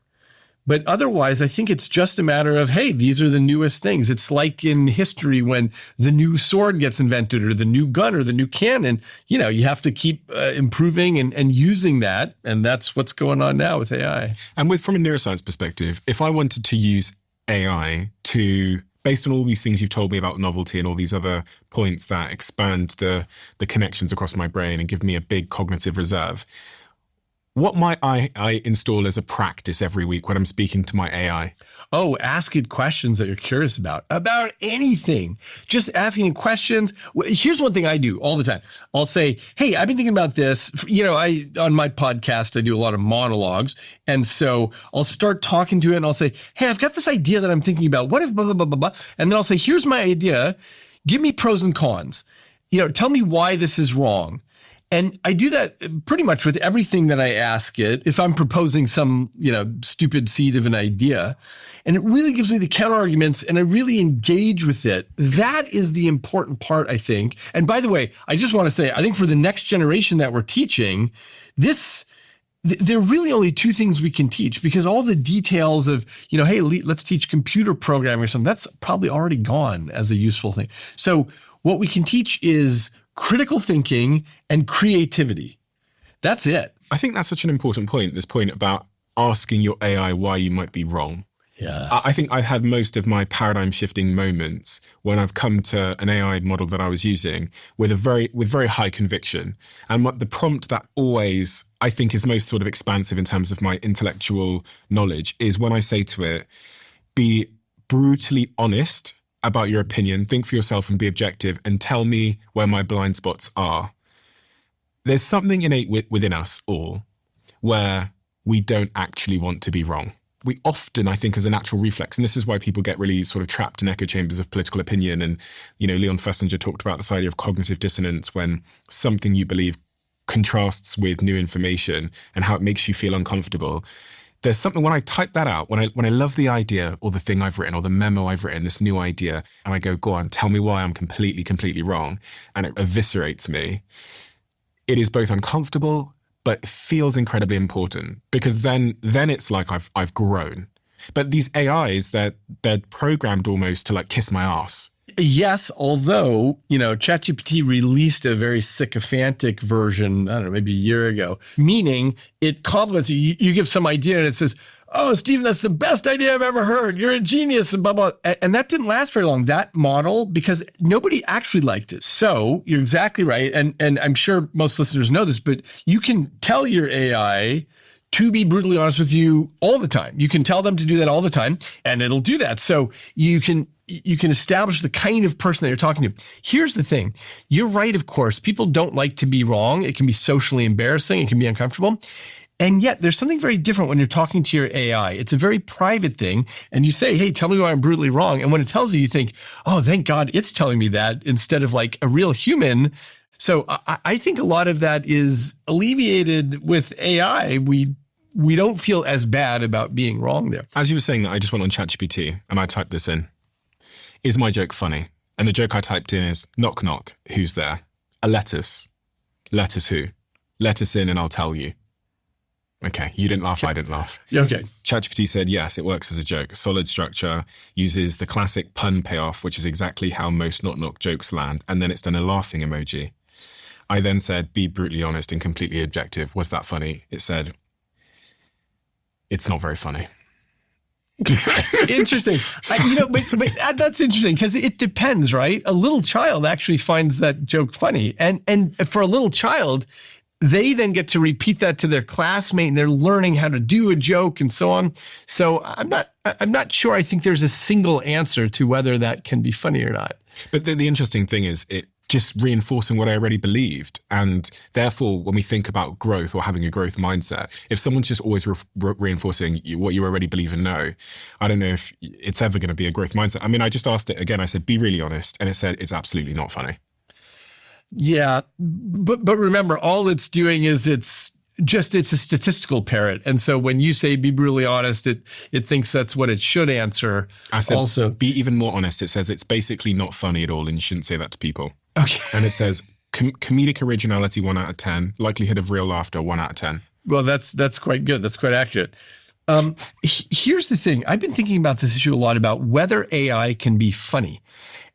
But otherwise, I think it's just a matter of, hey, these are the newest things. It's like in history when the new sword gets invented or the new gun or the new cannon, you have to keep improving and using that. And that's what's going on now with AI. And from a neuroscience perspective, if I wanted to use AI to, based on all these things you've told me about novelty and all these other points that expand the connections across my brain and give me a big cognitive reserve, what might I install as a practice every week when I'm speaking to my AI? Oh, ask it questions that you're curious about anything. Just asking it questions. Here's one thing I do all the time. I'll say, hey, I've been thinking about this. On my podcast, I do a lot of monologues. And so I'll start talking to it and I'll say, hey, I've got this idea that I'm thinking about. What if blah, blah, blah, blah, blah. And then I'll say, here's my idea. Give me pros and cons. Tell me why this is wrong. And I do that pretty much with everything that I ask it, if I'm proposing some, stupid seed of an idea. And it really gives me the counter arguments and I really engage with it. That is the important part, I think. And by the way, I just want to say, I think for the next generation that we're teaching, there are really only two things we can teach because all the details of, hey, let's teach computer programming or something, that's probably already gone as a useful thing. So what we can teach is critical thinking and creativity. That's it. I think that's such an important point, this point about asking your AI why you might be wrong. Yeah. I think I've had most of my paradigm shifting moments when I've come to an AI model that I was using with very high conviction. And the prompt that always I think is most sort of expansive in terms of my intellectual knowledge is when I say to it, be brutally honest about your opinion, think for yourself and be objective and tell me where my blind spots are. There's something innate within us all where we don't actually want to be wrong. We often, I think, as a natural reflex, and this is why people get really sort of trapped in echo chambers of political opinion. And, Leon Festinger talked about this idea of cognitive dissonance when something you believe contrasts with new information and how it makes you feel uncomfortable. There's something when I type that out, when I love the idea or the thing I've written or the memo I've written, this new idea, and I go on, tell me why I'm completely wrong, and it eviscerates me. It is both uncomfortable, but it feels incredibly important because then it's like I've grown. But these AIs, they're programmed almost to like kiss my ass. Yes, although, ChatGPT released a very sycophantic version, I don't know, maybe a year ago, meaning it compliments you. You give some idea and it says, oh, Stephen, that's the best idea I've ever heard. You're a genius and blah, blah. And that didn't last very long, that model, because nobody actually liked it. So you're exactly right. And I'm sure most listeners know this, but you can tell your AI to be brutally honest with you all the time. You can tell them to do that all the time and it'll do that. So you can establish the kind of person that you're talking to. Here's the thing. You're right, of course. People don't like to be wrong. It can be socially embarrassing. It can be uncomfortable. And yet there's something very different when you're talking to your AI. It's a very private thing. And you say, hey, tell me why I'm brutally wrong. And when it tells you, you think, oh, thank God it's telling me that instead of like a real human. So I think a lot of that is alleviated with AI. We don't feel as bad about being wrong there. As you were saying that, I just went on ChatGPT and I typed this in. Is my joke funny? And the joke I typed in is, knock, knock, who's there? a lettuce. Lettuce who? Lettuce in and I'll tell you. Okay, you didn't laugh, I didn't laugh. Okay. ChatGPT said, yes, it works as a joke. Solid structure, uses the classic pun payoff, which is exactly how most knock-knock jokes land, and then it's done a laughing emoji. I then said, be brutally honest and completely objective. Was that funny? It said, it's not very funny. Interesting. But that's interesting because it depends, right? A little child actually finds that joke funny. And for a little child, they then get to repeat that to their classmate and they're learning how to do a joke and so on. So I'm not sure I think there's a single answer to whether that can be funny or not. But the interesting thing is it just reinforcing what I already believed. And therefore, when we think about growth or having a growth mindset, if someone's just always reinforcing what you already believe and know, I don't know if it's ever going to be a growth mindset. I mean, I just asked it again. I said, be really honest. And it said, it's absolutely not funny. Yeah, but remember, all it's doing is it's a statistical parrot. And so when you say be brutally honest, it thinks that's what it should answer. I said, also, be even more honest. It says it's basically not funny at all and you shouldn't say that to people. Okay. And it says comedic originality 1 out of 10, likelihood of real laughter 1 out of 10. Well, that's quite good. That's quite accurate. Here's the thing. I've been thinking about this issue a lot about whether AI can be funny.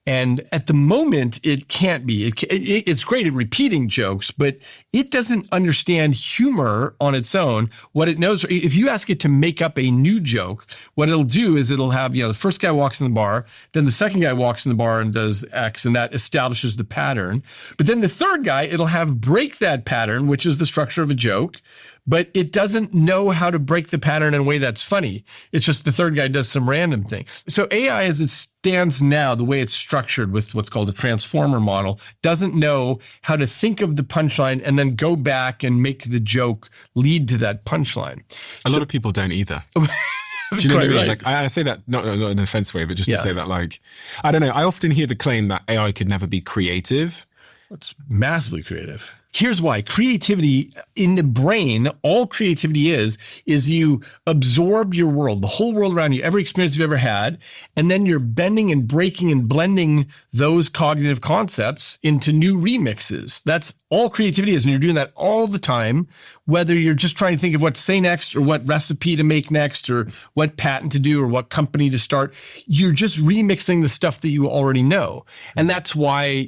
And at the moment, it can't be. It's great at repeating jokes, but it doesn't understand humor on its own. What it knows, if you ask it to make up a new joke, what it'll do is it'll have, the first guy walks in the bar, then the second guy walks in the bar and does X, and that establishes the pattern. But then the third guy, it'll have break that pattern, which is the structure of a joke. But it doesn't know how to break the pattern in a way that's funny. It's just the third guy does some random thing. So AI, as it stands now, the way it's structured with what's called a transformer model, doesn't know how to think of the punchline and then go back and make the joke lead to that punchline. A lot of people don't either. Do you know what I mean? Right. Like, I say that not in an offensive way, but just to say that, like, I don't know. I often hear the claim that AI could never be creative. It's massively creative. Here's why. Creativity in the brain, all creativity is you absorb your world, the whole world around you, every experience you've ever had, and then you're bending and breaking and blending those cognitive concepts into new remixes. That's all creativity is, and you're doing that all the time, whether you're just trying to think of what to say next or what recipe to make next or what patent to do or what company to start. You're just remixing the stuff that you already know. And that's why,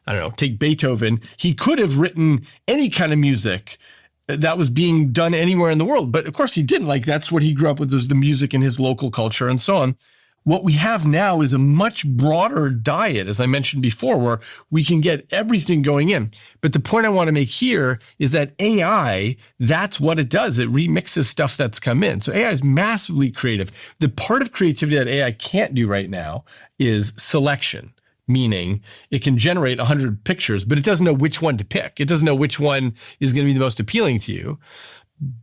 I don't know, take Beethoven. He could have written any kind of music that was being done anywhere in the world. But of course he didn't. Like, that's what he grew up with, was the music in his local culture and so on. What we have now is a much broader diet, as I mentioned before, where we can get everything going in. But the point I want to make here is that AI, that's what it does. It remixes stuff that's come in. So AI is massively creative. The part of creativity that AI can't do right now is selection. Meaning it can generate 100 pictures, but it doesn't know which one to pick. It doesn't know which one is going to be the most appealing to you,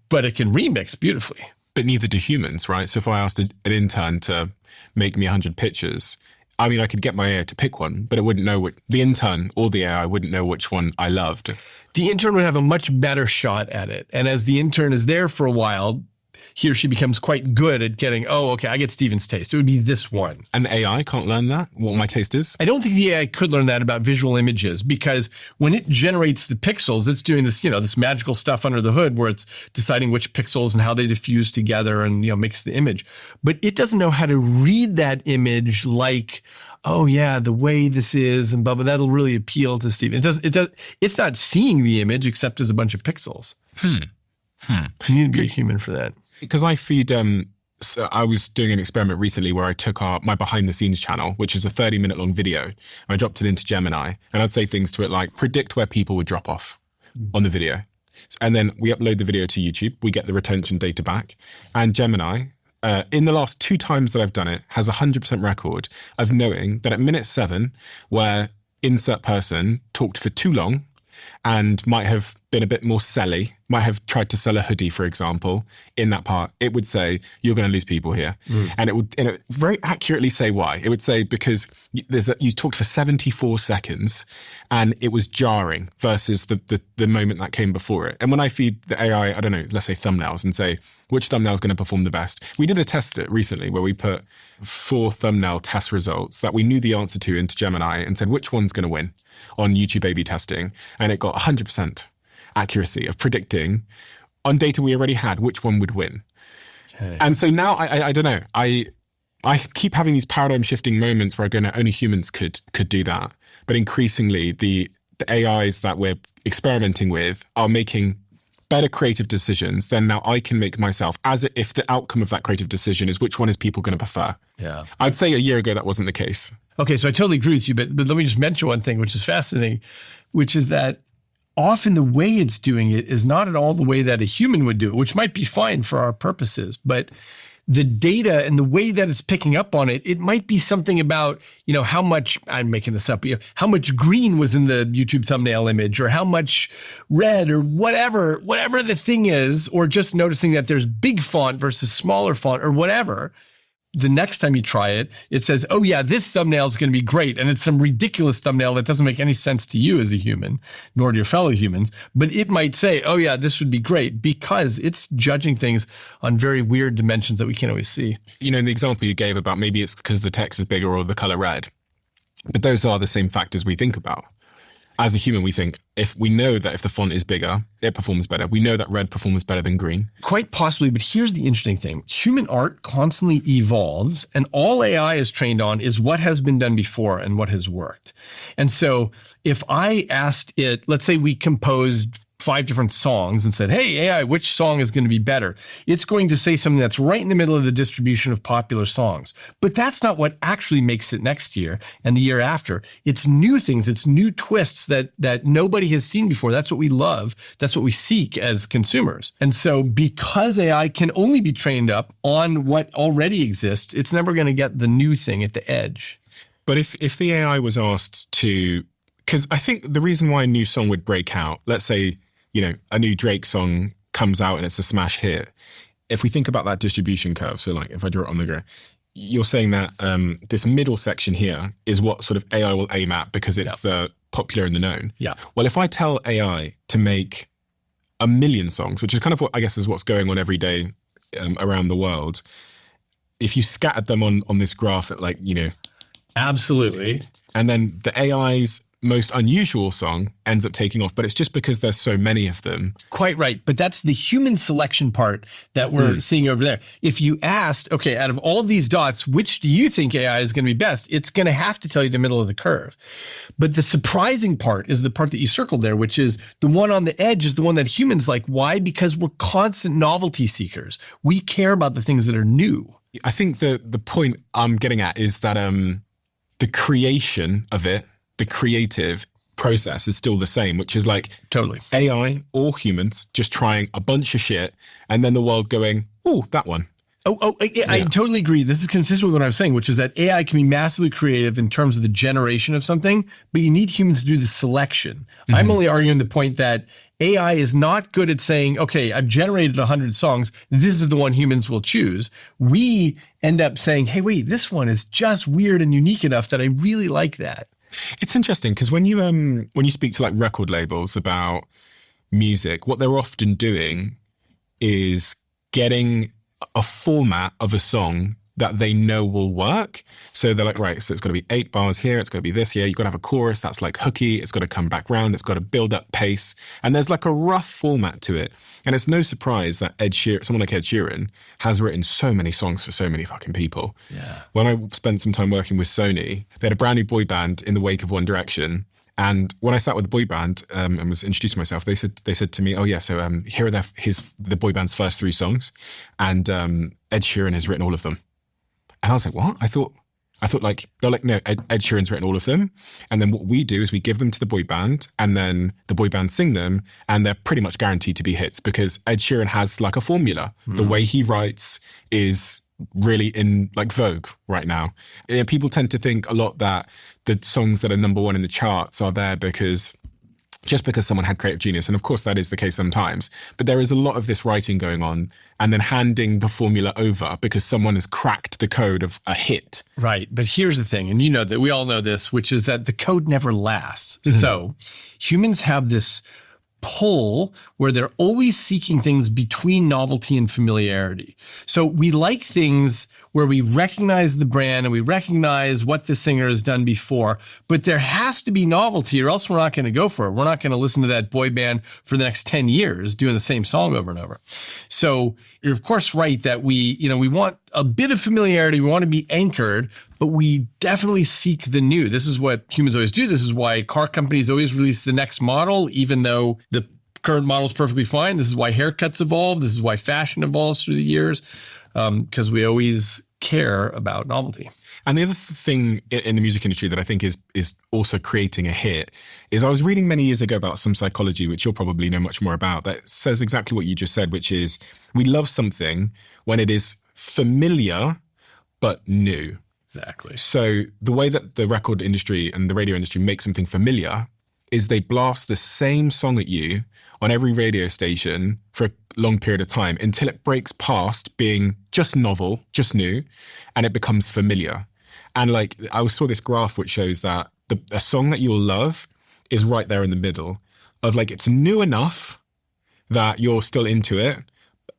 but it can remix beautifully. But neither do humans, right? So if I asked an intern to make me 100 pictures, I mean, I could get my AI to pick one, but it wouldn't know the intern or the AI wouldn't know which one I loved. The intern would have a much better shot at it. And as the intern is there for a while, he or she becomes quite good at getting, I get Steven's taste. It would be this one. And the AI can't learn that, what my taste is? I don't think the AI could learn that about visual images, because when it generates the pixels, it's doing this, this magical stuff under the hood where it's deciding which pixels and how they diffuse together and, makes the image. But it doesn't know how to read that image like, the way this is and blah, blah, that'll really appeal to Steven. It's not seeing the image except as a bunch of pixels. You need to be a human for that. Because I feed, so I was doing an experiment recently where I took my behind the scenes channel, which is a 30-minute long video, and I dropped it into Gemini, and I'd say things to it like, predict where people would drop off on the video. And then we upload the video to YouTube, we get the retention data back, and Gemini, in the last 2 times that I've done it, has a 100% record of knowing that at minute 7, where insert person talked for too long and might have been a bit more selly, might have tried to sell a hoodie, for example, in that part, it would say, you're going to lose people here. And it would very accurately say why. It would say, because you talked for 74 seconds and it was jarring versus the moment that came before it. And when I feed the AI, I don't know, let's say thumbnails and say, which thumbnail is going to perform the best? We did a test recently where we put 4 thumbnail test results that we knew the answer to into Gemini and said, which one's going to win on YouTube A/B testing? And it got 100% accuracy of predicting on data we already had which one would win. Okay. And so now I don't know. I keep having these paradigm shifting moments where I go, no, only humans could do that. But increasingly the AIs that we're experimenting with are making better creative decisions than now I can make myself, as if the outcome of that creative decision is which one is people going to prefer. Yeah. I'd say a year ago that wasn't the case. Okay, so I totally agree with you, but let me just mention one thing, which is fascinating, which is that often the way it's doing it is not at all the way that a human would do it, which might be fine for our purposes. But the data and the way that it's picking up on it, it might be something about, how much, I'm making this up, how much green was in the YouTube thumbnail image, or how much red, or whatever the thing is, or just noticing that there's big font versus smaller font or whatever. The next time you try it, it says, oh yeah, this thumbnail is going to be great. And it's some ridiculous thumbnail that doesn't make any sense to you as a human, nor to your fellow humans. But it might say, oh yeah, this would be great, because it's judging things on very weird dimensions that we can't always see. In the example you gave about maybe it's because the text is bigger or the color red. But those are the same factors we think about. As a human, we think, if we know that if the font is bigger, it performs better. We know that red performs better than green. Quite possibly, but here's the interesting thing. Human art constantly evolves, and all AI is trained on is what has been done before and what has worked. And so if I asked it, let's say we composed 5 different songs and said, hey, AI, which song is going to be better? It's going to say something that's right in the middle of the distribution of popular songs. But that's not what actually makes it next year and the year after. It's new things. It's new twists that nobody has seen before. That's what we love. That's what we seek as consumers. And so because AI can only be trained up on what already exists, it's never going to get the new thing at the edge. But if the AI was asked to, because I think the reason why a new song would break out, let's say, a new Drake song comes out and it's a smash hit. If we think about that distribution curve, so like if I draw it on the grid, you're saying that this middle section here is what sort of AI will aim at because it's the popular and the known. Yeah. Well, if I tell AI to make 1 million songs, which is kind of what I guess is what's going on every day around the world, if you scattered them on this graph at Absolutely. And then the AI's most unusual song ends up taking off, but it's just because there's so many of them. Quite right. But that's the human selection part that we're seeing over there. If you asked, okay, out of all these dots, which do you think AI is going to be best? It's going to have to tell you the middle of the curve. But the surprising part is the part that you circled there, which is the one on the edge is the one that humans like. Why? Because we're constant novelty seekers. We care about the things that are new. I think the point I'm getting at is that the creation of it, the creative process is still the same, which is like totally AI or humans just trying a bunch of shit and then the world going, oh, that one. I totally agree. This is consistent with what I'm saying, which is that AI can be massively creative in terms of the generation of something, but you need humans to do the selection. Mm-hmm. I'm only arguing the point that AI is not good at saying, okay, I've generated 100 songs. This is the one humans will choose. We end up saying, hey, wait, this one is just weird and unique enough that I really like that. It's interesting because when you speak to like record labels about music, what they're often doing is getting a format of a song that they know will work. So they're like, right, so it's got to be 8 bars here. It's got to be this here. You've got to have a chorus that's like hooky. It's got to come back round. It's got to build up pace. And there's like a rough format to it. And it's no surprise that someone like Ed Sheeran has written so many songs for so many fucking people. Yeah. When I spent some time working with Sony, they had a brand new boy band in the wake of One Direction. And when I sat with the boy band and was introducing myself, they said to me, "Oh yeah, so here are the boy band's first 3 songs, and Ed Sheeran has written all of them." And I was like, "What?" I thought like they're like, "No, Ed Sheeran's written all of them." And then what we do is we give them to the boy band, and then the boy band sing them, and they're pretty much guaranteed to be hits because Ed Sheeran has like a formula. The way he writes is really in like vogue right now. People tend to think a lot that the songs that are number 1 in the charts are there because just because someone had creative genius. And of course, that is the case sometimes. But there is a lot of this writing going on and then handing the formula over because someone has cracked the code of a hit. Right. But here's the thing, and you know that we all know this, which is that the code never lasts. Mm-hmm. So humans have this pull where they're always seeking things between novelty and familiarity. So we like things where we recognize the brand and we recognize what the singer has done before, but there has to be novelty or else we're not going to go for it. We're not going to listen to that boy band for the next 10 years doing the same song over and over. So you're of course right that we want a bit of familiarity. We want to be anchored, but we definitely seek the new. This is what humans always do. This is why car companies always release the next model, even though the current model is perfectly fine. This is why haircuts evolve. This is why fashion evolves through the years, because we always care about novelty. And the other thing in the music industry that I think is also creating a hit is I was reading many years ago about some psychology, which you'll probably know much more about, that says exactly what you just said, which is we love something when it is familiar but new. Exactly. So the way that the record industry and the radio industry make something familiar is they blast the same song at you on every radio station for a long period of time until it breaks past being just novel, just new, and it becomes familiar. And like I saw this graph which shows that a song that you'll love is right there in the middle of like it's new enough that you're still into it,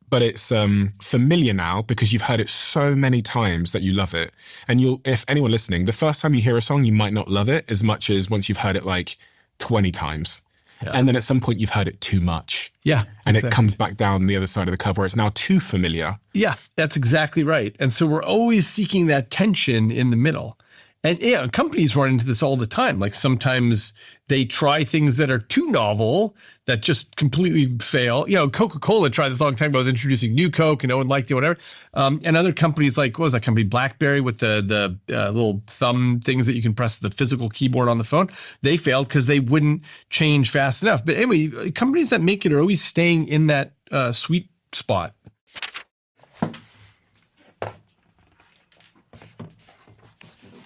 but it's familiar now because you've heard it so many times that you love it. And if anyone listening, the first time you hear a song, you might not love it as much as once you've heard it like 20 times. Yeah. And then at some point you've heard it too much. Yeah. And exactly. It comes back down the other side of the curve where it's now too familiar. Yeah, that's exactly right. And so we're always seeking that tension in the middle. And yeah, companies run into this all the time. Like sometimes they try things that are too novel that just completely fail. You know, Coca-Cola tried this a long time ago with introducing new Coke and no one liked it, whatever. And other companies like, what was that company? BlackBerry with the little thumb things that you can press the physical keyboard on the phone. They failed because they wouldn't change fast enough. But anyway, companies that make it are always staying in that sweet spot.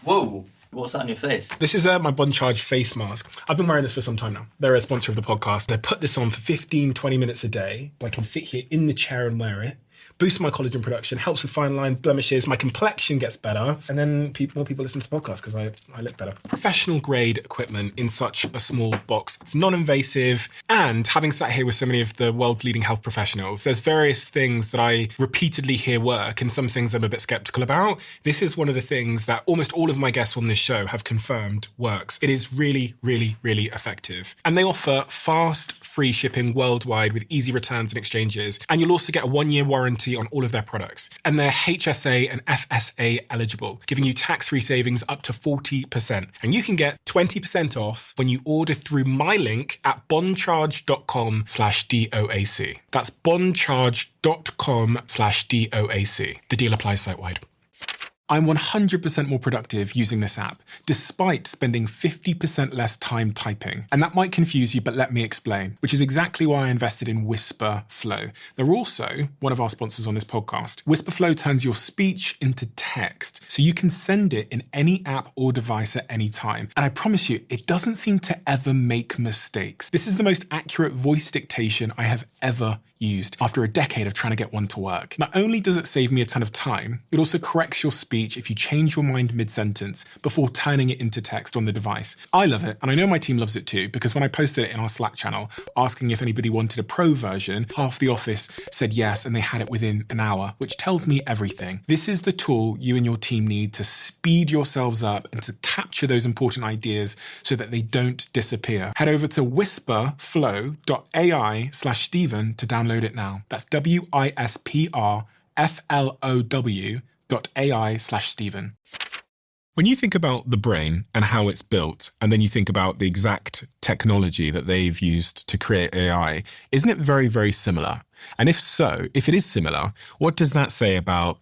Whoa, what's that on your face? This is my Bond Charge face mask. I've been wearing this for some time now. They're a sponsor of the podcast. I put this on for 15, 20 minutes a day. I can sit here in the chair and wear it. Boosts my collagen production, helps with fine line blemishes, my complexion gets better, and then more people listen to the podcast because I look better. Professional grade equipment in such a small box. It's non-invasive, and having sat here with so many of the world's leading health professionals, there's various things that I repeatedly hear work and some things I'm a bit skeptical about. This is one of the things that almost all of my guests on this show have confirmed works. It is really, really, really effective. And they offer fast, free shipping worldwide with easy returns and exchanges, and you'll also get a 1-year warranty on all of their products. And they're HSA and FSA eligible, giving you tax-free savings up to 40%. And you can get 20% off when you order through my link at bondcharge.com/DOAC. That's bondcharge.com/DOAC. The deal applies site-wide. I'm 100% more productive using this app, despite spending 50% less time typing. And that might confuse you, but let me explain, which is exactly why I invested in Whisper Flow. They're also one of our sponsors on this podcast. Whisper Flow turns your speech into text, so you can send it in any app or device at any time. And I promise you, it doesn't seem to ever make mistakes. This is the most accurate voice dictation I have ever used after a decade of trying to get one to work. Not only does it save me a ton of time, it also corrects your speech if you change your mind mid-sentence before turning it into text on the device. I love it, and I know my team loves it too, because when I posted it in our Slack channel, asking if anybody wanted a pro version, half the office said yes, and they had it within an hour, which tells me everything. This is the tool you and your team need to speed yourselves up and to capture those important ideas so that they don't disappear. Head over to whisperflow.ai/Stephen to download it now. That's whisperflow.ai/Stephen. When you think about the brain and how it's built, and then you think about the exact technology that they've used to create AI, isn't it very, very similar? And if so, if it is similar, what does that say about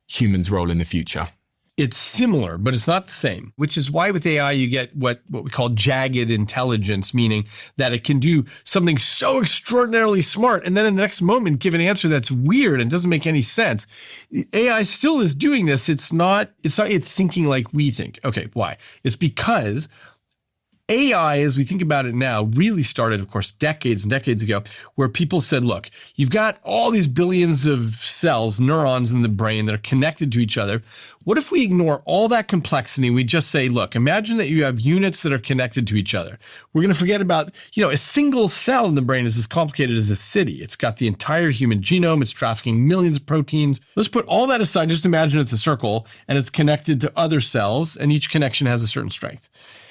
humans' role in the future? It's similar, but it's not the same, which is why with AI you get what we call jagged intelligence, meaning that it can do something so extraordinarily smart and then in the next moment give an answer that's weird and doesn't make any sense. AI still is doing this. It's not it thinking like we think. Okay, why? It's because AI, as we think about it now, really started, of course, decades and decades ago, where people said, look, you've got all these billions of cells, neurons in the brain that are connected to each other. What if we ignore all that complexity and we just say, look, imagine that you have units that are connected to each other. We're going to forget about, a single cell in the brain is as complicated as a city. It's got the entire human genome. It's trafficking millions of proteins. Let's put all that aside. Just imagine it's a circle and it's connected to other cells, and each connection has a certain strength.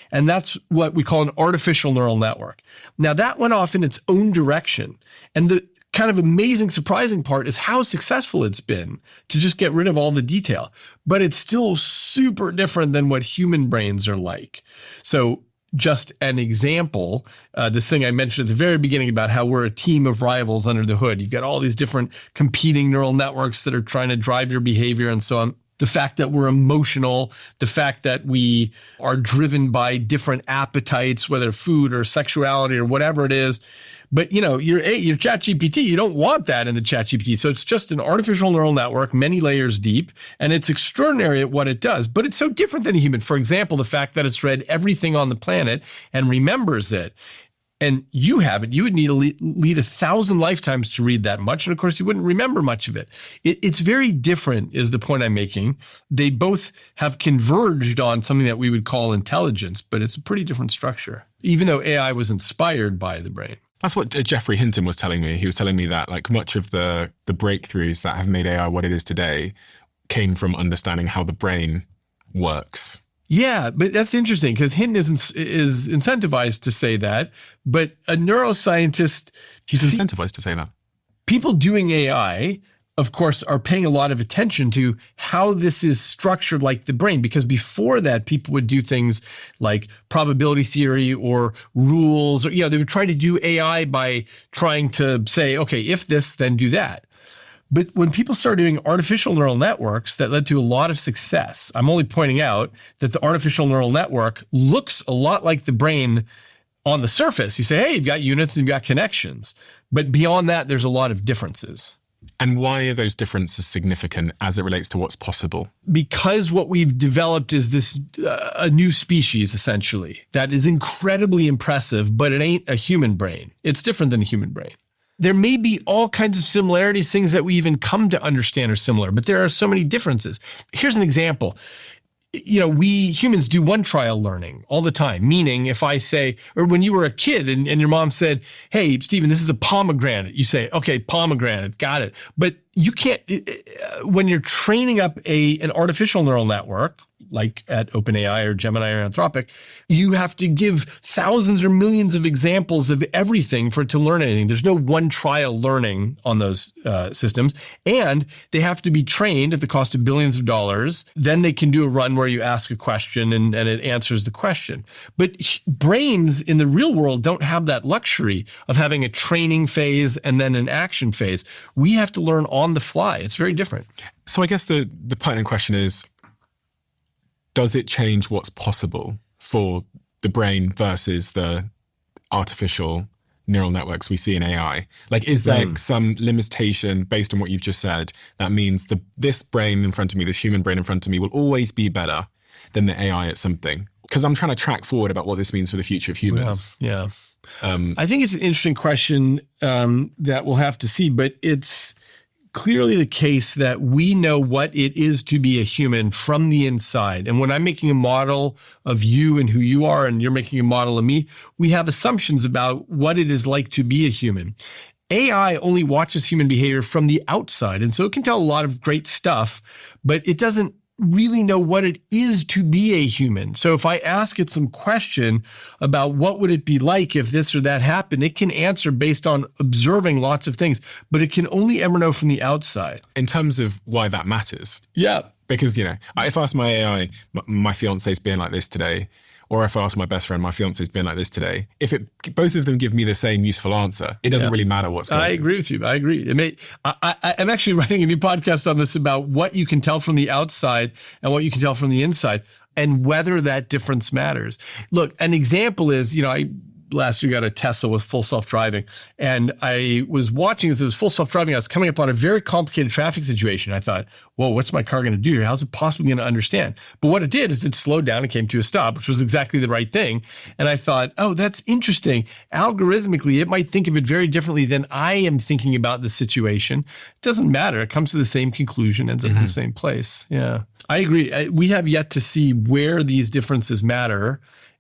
And that's what we call an artificial neural network. Now, that went off in its own direction. And the kind of amazing, surprising part is how successful it's been to just get rid of all the detail. But it's still super different than what human brains are like. So just an example, this thing I mentioned at the very beginning about how we're a team of rivals under the hood. You've got all these different competing neural networks that are trying to drive your behavior and so on. The fact that we're emotional, the fact that we are driven by different appetites, whether food or sexuality or whatever it is. But, your ChatGPT, you don't want that in the ChatGPT. So it's just an artificial neural network, many layers deep, and it's extraordinary at what it does. But it's so different than a human. For example, the fact that it's read everything on the planet and remembers it. And you haven't. You would need to lead 1,000 lifetimes to read that much. And of course, you wouldn't remember much of it. It's very different is the point I'm making. They both have converged on something that we would call intelligence, but it's a pretty different structure, even though AI was inspired by the brain. That's what Jeffrey Hinton was telling me. He was telling me that much of the breakthroughs that have made AI what it is today came from understanding how the brain works. Yeah, but that's interesting because Hinton is incentivized to say that, but a neuroscientist... He's incentivized to say that. People doing AI, of course, are paying a lot of attention to how this is structured like the brain, because before that, people would do things like probability theory or rules, or, they would try to do AI by trying to say, okay, if this, then do that. But when people started doing artificial neural networks, that led to a lot of success. I'm only pointing out that the artificial neural network looks a lot like the brain on the surface. You say, hey, you've got units and you've got connections. But beyond that, there's a lot of differences. And why are those differences significant as it relates to what's possible? Because what we've developed is this a new species, essentially, that is incredibly impressive, but it ain't a human brain. It's different than a human brain. There may be all kinds of similarities, things that we even come to understand are similar, but there are so many differences. Here's an example. We humans do one trial learning all the time, meaning if I say, or when you were a kid and your mom said, hey, Stephen, this is a pomegranate. You say, okay, pomegranate, got it. But you can't, when you're training up an artificial neural network, like at OpenAI or Gemini or Anthropic, you have to give thousands or millions of examples of everything for it to learn anything. There's no one trial learning on those systems. And they have to be trained at the cost of billions of dollars. Then they can do a run where you ask a question and it answers the question. But brains in the real world don't have that luxury of having a training phase and then an action phase. We have to learn on the fly. It's very different. So I guess the pertinent question is, does it change what's possible for the brain versus the artificial neural networks we see in AI? Is there some limitation based on what you've just said that means this brain in front of me, this human brain in front of me, will always be better than the AI at something? Because I'm trying to track forward about what this means for the future of humans. Yeah. I think it's an interesting question that we'll have to see, but it's clearly the case that we know what it is to be a human from the inside. And when I'm making a model of you and who you are, and you're making a model of me, we have assumptions about what it is like to be a human. AI only watches human behavior from the outside. And so it can tell a lot of great stuff, but it doesn't really know what it is to be a human. So if I ask it some question about what would it be like if this or that happened, it can answer based on observing lots of things, but it can only ever know from the outside. In terms of why that matters. Yeah. Because, if I ask my AI, my fiance's being like this today, or if I ask my best friend, my fiance's been like this today, both of them give me the same useful answer, it doesn't really matter what's going on. I agree with you. I agree. I'm actually writing a new podcast on this about what you can tell from the outside and what you can tell from the inside and whether that difference matters. Look, an example is, last year got a Tesla with full self-driving. And I was watching as it was full self-driving. I was coming up on a very complicated traffic situation. I thought, whoa, what's my car going to do here? How's it possibly going to understand? But what it did is it slowed down and came to a stop, which was exactly the right thing. And I thought, oh, that's interesting. Algorithmically, it might think of it very differently than I am thinking about the situation. It doesn't matter. It comes to the same conclusion, ends up in the same place. Yeah, I agree. We have yet to see where these differences matter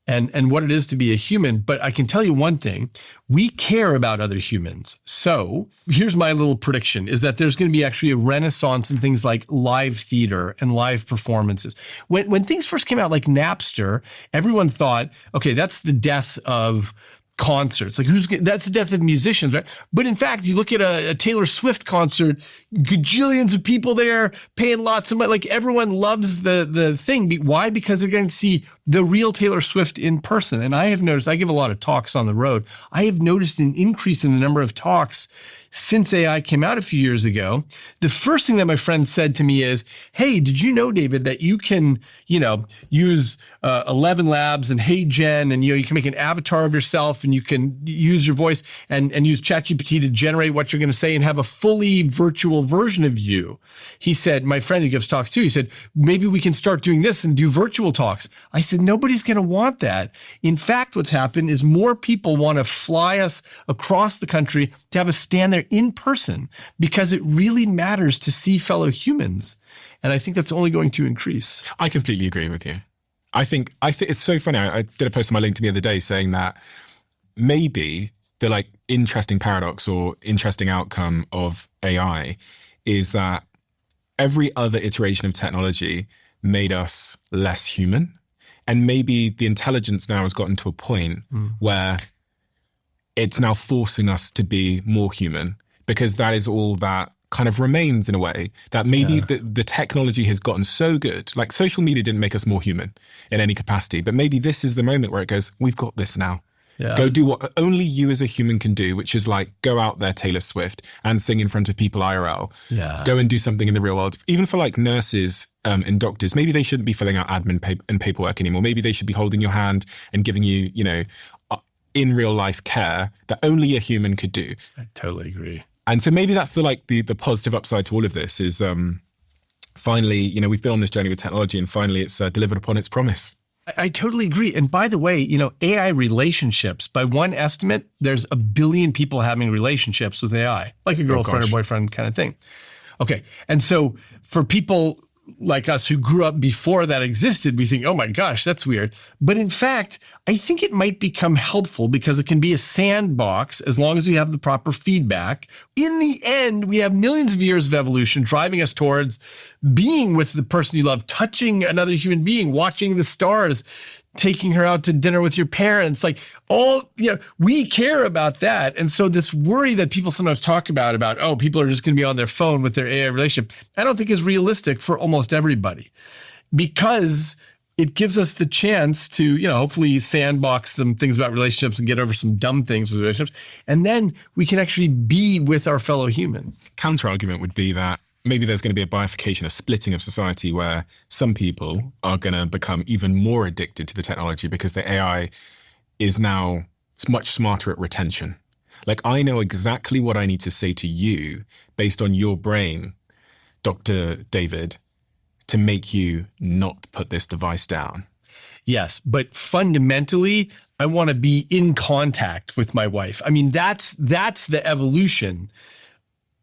and what it is to be a human. But I can tell you one thing, we care about other humans. So here's my little prediction is that there's going to be actually a renaissance in things like live theater and live performances. When things first came out, like Napster, everyone thought, okay, that's the death of concerts. Like that's the death of musicians, right? But in fact, you look at a Taylor Swift concert, gajillions of people there paying lots of money. Like everyone loves the thing. Why? Because they're going to see the real Taylor Swift in person. And I have noticed, I give a lot of talks on the road. I have noticed an increase in the number of talks since AI came out a few years ago. The first thing that my friend said to me is, hey, did you know, David, that you can, use 11 Labs and Hey Gen, and, you can make an avatar of yourself and you can use your voice and use ChatGPT to generate what you're going to say and have a fully virtual version of you. He said, my friend who gives talks too, he said, maybe we can start doing this and do virtual talks. I said, nobody's going to want that. In fact, what's happened is more people want to fly us across the country to have us stand there in person because it really matters to see fellow humans. And I think that's only going to increase. I completely agree with you. I think it's so funny. I did a post on my LinkedIn the other day saying that maybe the interesting paradox or interesting outcome of AI is that every other iteration of technology made us less human. And maybe the intelligence now has gotten to a point where it's now forcing us to be more human, because that is all that kind of remains in a way, that maybe the technology has gotten so good. Like social media didn't make us more human in any capacity, but maybe this is the moment where it goes, we've got this now. Yeah. Go do what only you as a human can do, which is go out there, Taylor Swift, and sing in front of people IRL. Yeah. Go and do something in the real world. Even for nurses and doctors, maybe they shouldn't be filling out admin and paperwork anymore. Maybe they should be holding your hand and giving you, in real life care that only a human could do. I totally agree. And so maybe that's the positive upside to all of this is finally, we've been on this journey with technology and finally it's delivered upon its promise. I totally agree. And by the way, AI relationships, by one estimate, there's 1 billion people having relationships with AI, like a girlfriend or boyfriend kind of thing. Okay. And so for people like us who grew up before that existed, we think, oh my gosh, that's weird. But in fact, I think it might become helpful because it can be a sandbox as long as we have the proper feedback. In the end, we have millions of years of evolution driving us towards being with the person you love, touching another human being, watching the stars, taking her out to dinner with your parents, we care about that. And so this worry that people sometimes talk about, oh, people are just going to be on their phone with their AI relationship, I don't think is realistic for almost everybody, because it gives us the chance to, hopefully sandbox some things about relationships and get over some dumb things with relationships. And then we can actually be with our fellow human. Counter argument would be that maybe there's going to be a bifurcation, a splitting of society where some people are going to become even more addicted to the technology because the AI is now much smarter at retention. I know exactly what I need to say to you based on your brain, Dr. David, to make you not put this device down. Yes, but fundamentally, I want to be in contact with my wife. I mean, that's the evolution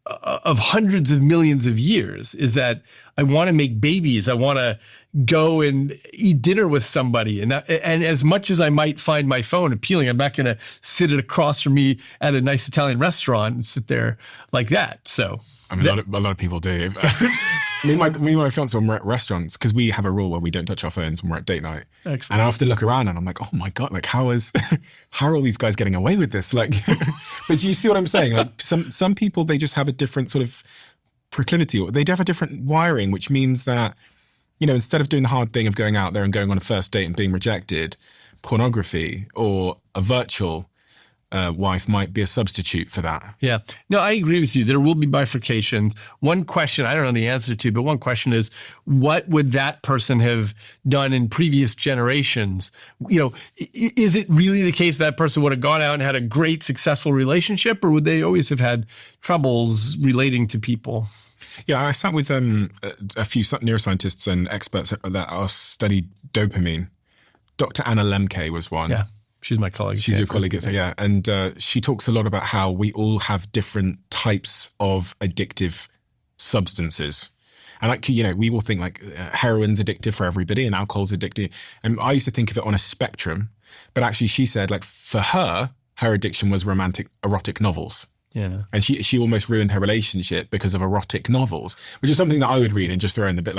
of hundreds of millions of years, is that I want to make babies. I want to go and eat dinner with somebody. And as much as I might find my phone appealing, I'm not going to sit it across from me at a nice Italian restaurant and sit there like that. So I mean, a lot of people do. Me and my fiance, when we're at restaurants, because we have a rule where we don't touch our phones when we're at date night. Excellent. And I have to look around and I'm like, oh my God, how are all these guys getting away with this? But do you see what I'm saying? Some people, they just have a different sort of proclivity, or they have a different wiring, which means that, instead of doing the hard thing of going out there and going on a first date and being rejected, pornography or a virtual wife might be a substitute for that. Yeah. No, I agree with you. There will be bifurcations. One question, I don't know the answer to, but one question is, what would that person have done in previous generations? Is it really the case that person would have gone out and had a great, successful relationship, or would they always have had troubles relating to people? Yeah, I sat with a few neuroscientists and experts that studied dopamine. Dr. Anna Lemke was one. Yeah. She's my colleague. She's your colleague, yeah. And she talks a lot about how we all have different types of addictive substances. And we all think heroin's addictive for everybody and alcohol's addictive. And I used to think of it on a spectrum. But actually she said for her addiction was romantic erotic novels. Yeah. And she almost ruined her relationship because of erotic novels, which is something that I would read and just throw in the bit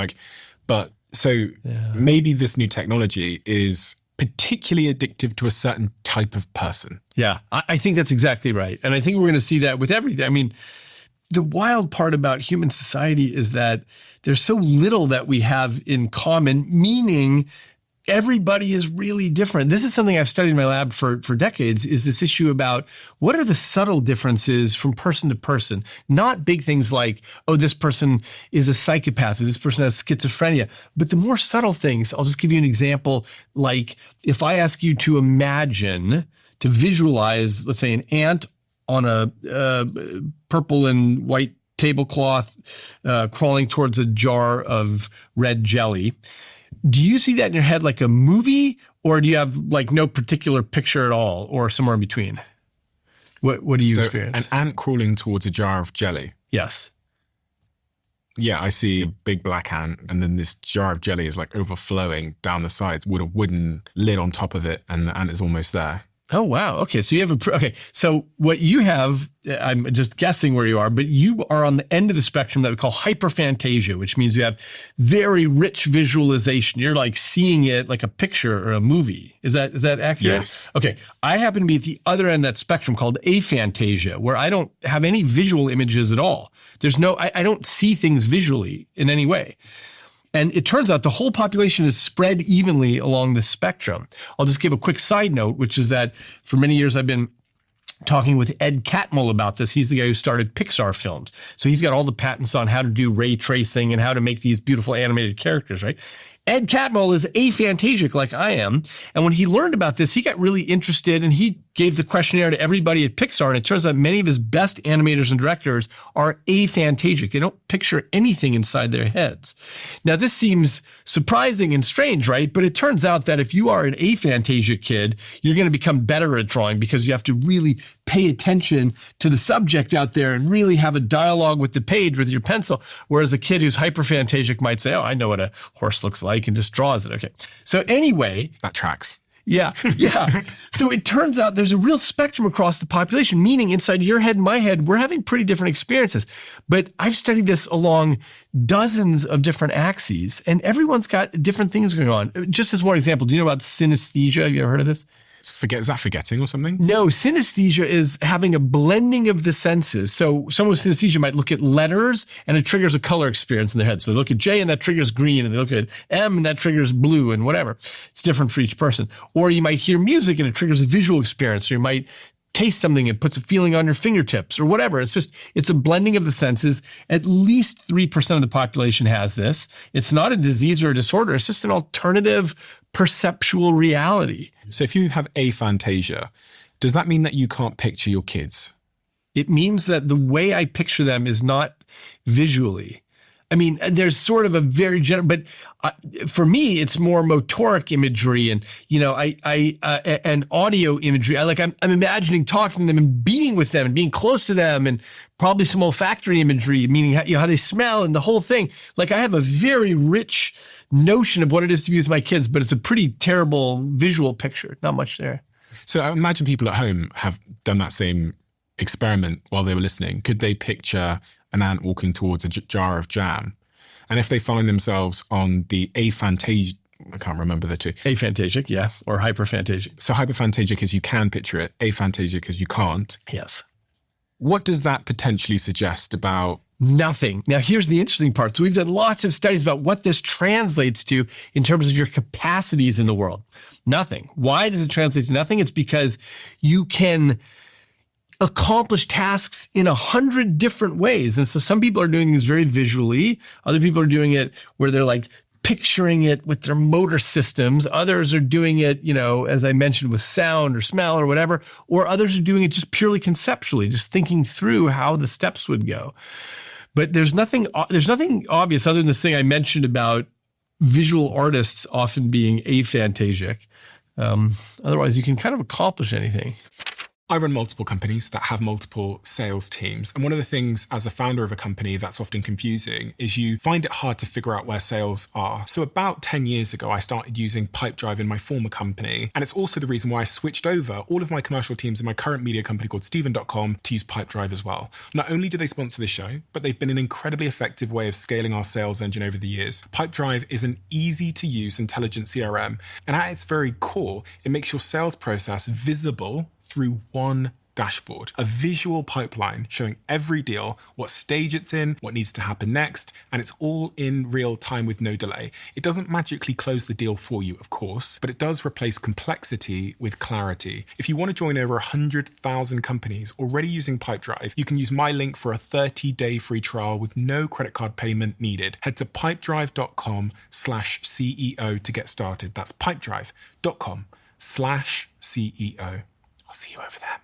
maybe this new technology is particularly addictive to a certain type of person. Yeah, I think that's exactly right. And I think we're going to see that with everything. I mean, the wild part about human society is that there's so little that we have in common, meaning everybody is really different. This is something I've studied in my lab for decades, is this issue about what are the subtle differences from person to person, not big things like, oh, this person is a psychopath or this person has schizophrenia, but the more subtle things. I'll just give you an example. Like if I ask you to imagine, to visualize, let's say an ant on a purple and white tablecloth crawling towards a jar of red jelly. Do you see that in your head like a movie, or do you have no particular picture at all, or somewhere in between? What do you experience? An ant crawling towards a jar of jelly. Yes. Yeah, I see a big black ant, and then this jar of jelly is overflowing down the sides with a wooden lid on top of it, and the ant is almost there. Oh, wow. Okay. So you have so what you have, I'm just guessing where you are, but you are on the end of the spectrum that we call hyperphantasia, which means you have very rich visualization. You're seeing it like a picture or a movie. Is that accurate? Yes. Okay. I happen to be at the other end of that spectrum called aphantasia, where I don't have any visual images at all. I don't see things visually in any way. And it turns out the whole population is spread evenly along the spectrum. I'll just give a quick side note, which is that for many years I've been talking with Ed Catmull about this. He's the guy who started Pixar films. So he's got all the patents on how to do ray tracing and how to make these beautiful animated characters, right? Ed Catmull is aphantasic like I am. And when he learned about this, he got really interested and he gave the questionnaire to everybody at Pixar. And it turns out many of his best animators and directors are aphantasic. They don't picture anything inside their heads. Now, this seems surprising and strange, right? But it turns out that if you are an aphantasic kid, you're going to become better at drawing because you have to really pay attention to the subject out there and really have a dialogue with the page with your pencil. Whereas a kid who's hyperphantasic might say, oh, I know what a horse looks like, and just draws it. Okay. So anyway. That tracks. Yeah. So it turns out there's a real spectrum across the population, meaning inside your head and my head, we're having pretty different experiences. But I've studied this along dozens of different axes, and everyone's got different things going on. Just as one example, do you know about synesthesia? Have you ever heard of this? Is that forgetting or something? No, synesthesia is having a blending of the senses. So someone with synesthesia might look at letters and it triggers a color experience in their head. So they look at J and that triggers green, and they look at M and that triggers blue, and whatever. It's different for each person. Or you might hear music and it triggers a visual experience, or you might taste something and puts a feeling on your fingertips or whatever. It's a blending of the senses. At least 3% of the population has this. It's not a disease or a disorder. It's just an alternative perceptual reality. So if you have aphantasia, does that mean that you can't picture your kids? It means that the way I picture them is not visually. I mean, there's sort of a very general, but for me, it's more motoric imagery and, and audio imagery. I'm imagining talking to them and being with them and being close to them, and probably some olfactory imagery, meaning how they smell and the whole thing. I have a very rich notion of what it is to be with my kids, but it's a pretty terrible visual picture. Not much there. So I imagine people at home have done that same experiment while they were listening. Could they picture an ant walking towards a jar of jam? And if they find themselves on the aphantasia, I can't remember the two. Aphantasic, yeah, or hyperphantagic. So hyperphantagic is you can picture it. Aphantasic is you can't. Yes. what does that potentially suggest about? Nothing. Now, here's the interesting part. So we've done lots of studies about what this translates to in terms of your capacities in the world. Nothing. Why does it translate to nothing? It's because you can accomplish tasks in 100 different ways. And so some people are doing things very visually. Other people are doing it where they're like picturing it with their motor systems. Others are doing it, as I mentioned, with sound or smell or whatever. Or others are doing it just purely conceptually, just thinking through how the steps would go. But there's nothing obvious other than this thing I mentioned about visual artists often being aphantasic. Otherwise, you can kind of accomplish anything. I run multiple companies that have multiple sales teams. And one of the things as a founder of a company that's often confusing is you find it hard to figure out where sales are. So about 10 years ago, I started using Pipedrive in my former company. And it's also the reason why I switched over all of my commercial teams in my current media company called Steven.com to use Pipedrive as well. Not only do they sponsor the show, but they've been an incredibly effective way of scaling our sales engine over the years. Pipedrive is an easy to use intelligent CRM. And at its very core, it makes your sales process visible through one dashboard, a visual pipeline showing every deal, what stage it's in, what needs to happen next, and it's all in real time with no delay. It doesn't magically close the deal for you, of course, but it does replace complexity with clarity. If you want to join over 100,000 companies already using Pipedrive, you can use my link for a 30-day free trial with no credit card payment needed. Head to pipedrive.com/CEO to get started. That's pipedrive.com/CEO. I'll see you over there.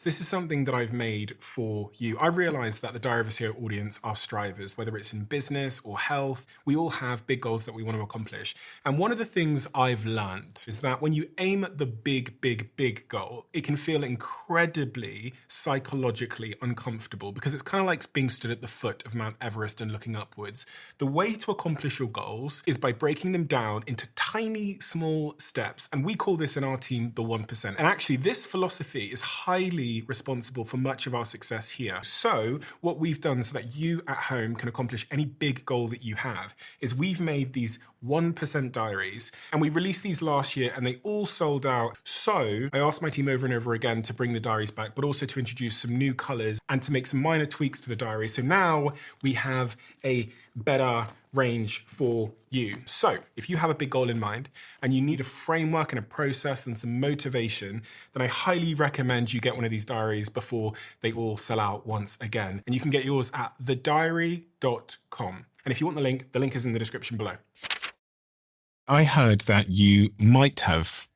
This is something that I've made for you. I realize that the Diary of a CEO audience are strivers, whether it's in business or health. We all have big goals that we want to accomplish. And one of the things I've learned is that when you aim at the big, big, big goal, it can feel incredibly psychologically uncomfortable because it's kind of like being stood at the foot of Mount Everest and looking upwards. The way to accomplish your goals is by breaking them down into tiny, small steps. And we call this in our team the 1%. And actually, this philosophy is highly responsible for much of our success here. So what we've done so that you at home can accomplish any big goal that you have is we've made these 1% diaries, and we released these last year and they all sold out. So I asked my team over and over again to bring the diaries back, but also to introduce some new colors and to make some minor tweaks to the diary. So now we have a better range for you. So if you have a big goal in mind and you need a framework and a process and some motivation, then I highly recommend you get one of these diaries before they all sell out once again. And you can get yours at thediary.com. And if you want the link is in the description below. I heard that you might have,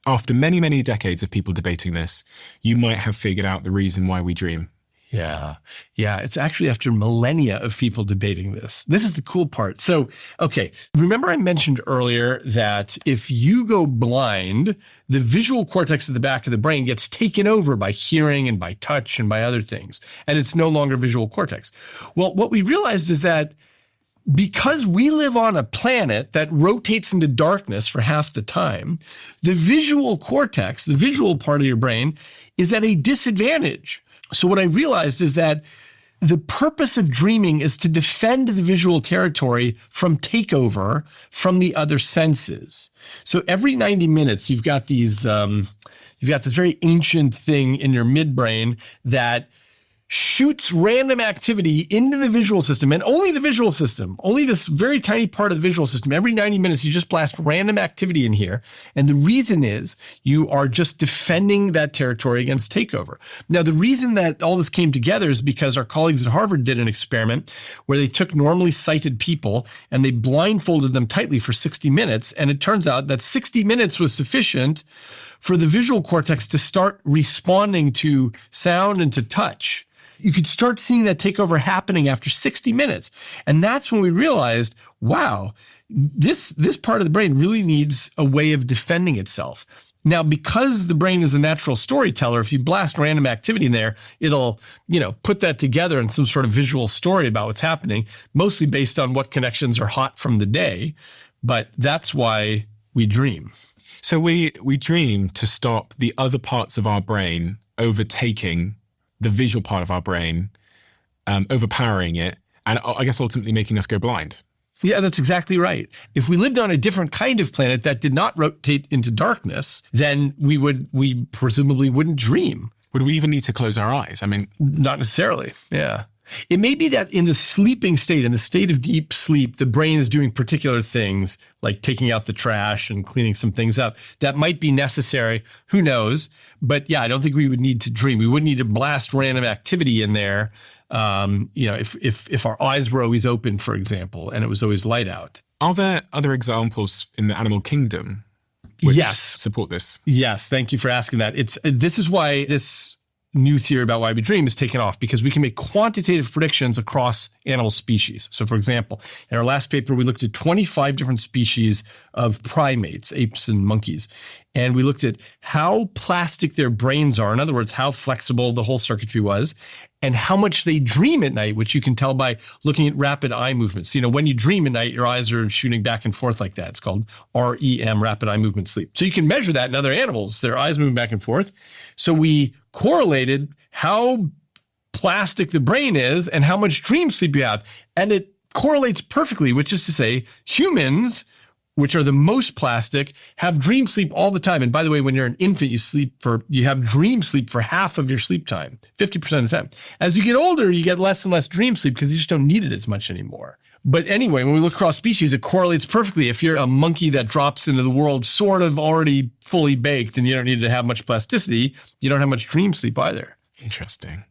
after many, many decades of people debating this, you might have figured out the reason why we dream. Yeah. It's actually after millennia of people debating this. This is the cool part. So, okay. Remember I mentioned earlier that if you go blind, the visual cortex at the back of the brain gets taken over by hearing and by touch and by other things. And it's no longer visual cortex. Well, what we realized is that because we live on a planet that rotates into darkness for half the time, the visual cortex, the visual part of your brain, is at a disadvantage. So what I realized is that the purpose of dreaming is to defend the visual territory from takeover from the other senses. So every 90 minutes, you've got this very ancient thing in your midbrain that shoots random activity into the visual system, and only the visual system, only this very tiny part of the visual system. Every 90 minutes, you just blast random activity in here. And the reason is you are just defending that territory against takeover. Now, the reason that all this came together is because our colleagues at Harvard did an experiment where they took normally sighted people and they blindfolded them tightly for 60 minutes. And it turns out that 60 minutes was sufficient for the visual cortex to start responding to sound and to touch. You could start seeing that takeover happening after 60 minutes. And that's when we realized, wow, this part of the brain really needs a way of defending itself. Now, because the brain is a natural storyteller, if you blast random activity in there, it'll, put that together in some sort of visual story about what's happening, mostly based on what connections are hot from the day. But that's why we dream. So we dream to stop the other parts of our brain overtaking the visual part of our brain, overpowering it, and I guess ultimately making us go blind. Yeah, that's exactly right. If we lived on a different kind of planet that did not rotate into darkness, then we presumably wouldn't dream. Would we even need to close our eyes? I mean, not necessarily. Yeah. It may be that in the sleeping state, in the state of deep sleep, the brain is doing particular things like taking out the trash and cleaning some things up. That might be necessary. Who knows? But yeah, I don't think we would need to dream. We wouldn't need to blast random activity in there. If our eyes were always open, for example, and it was always light out. Are there other examples in the animal kingdom which support this? Yes. Thank you for asking that. This is why this new theory about why we dream is taken off, because we can make quantitative predictions across animal species. So for example, in our last paper, we looked at 25 different species of primates, apes and monkeys. And we looked at how plastic their brains are. In other words, how flexible the whole circuitry was, and how much they dream at night, which you can tell by looking at rapid eye movements. When you dream at night, your eyes are shooting back and forth like that. It's called REM, rapid eye movement sleep. So you can measure that in other animals, their eyes moving back and forth. So we correlated how plastic the brain is and how much dream sleep you have. And it correlates perfectly, which is to say humans, which are the most plastic, have dream sleep all the time. And by the way, when you're an infant, you have dream sleep for half of your sleep time, 50% of the time. As you get older, you get less and less dream sleep because you just don't need it as much anymore. But anyway, when we look across species, it correlates perfectly. If you're a monkey that drops into the world sort of already fully baked and you don't need to have much plasticity, you don't have much dream sleep either. Interesting.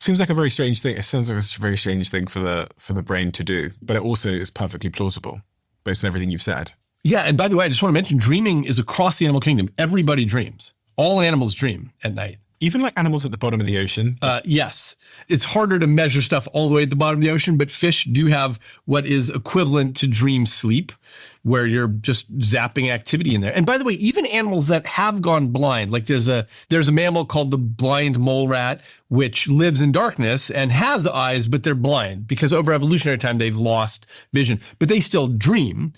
Seems like a very strange thing. It sounds like a very strange thing for the brain to do, but it also is perfectly plausible based on everything you've said. Yeah, and by the way, I just want to mention dreaming is across the animal kingdom. Everybody dreams. All animals dream at night. Even like animals at the bottom of the ocean? Yes. It's harder to measure stuff all the way at the bottom of the ocean, but fish do have what is equivalent to dream sleep, where you're just zapping activity in there. And by the way, even animals that have gone blind, like there's a mammal called the blind mole rat, which lives in darkness and has eyes, but they're blind because over evolutionary time, they've lost vision, but they still dream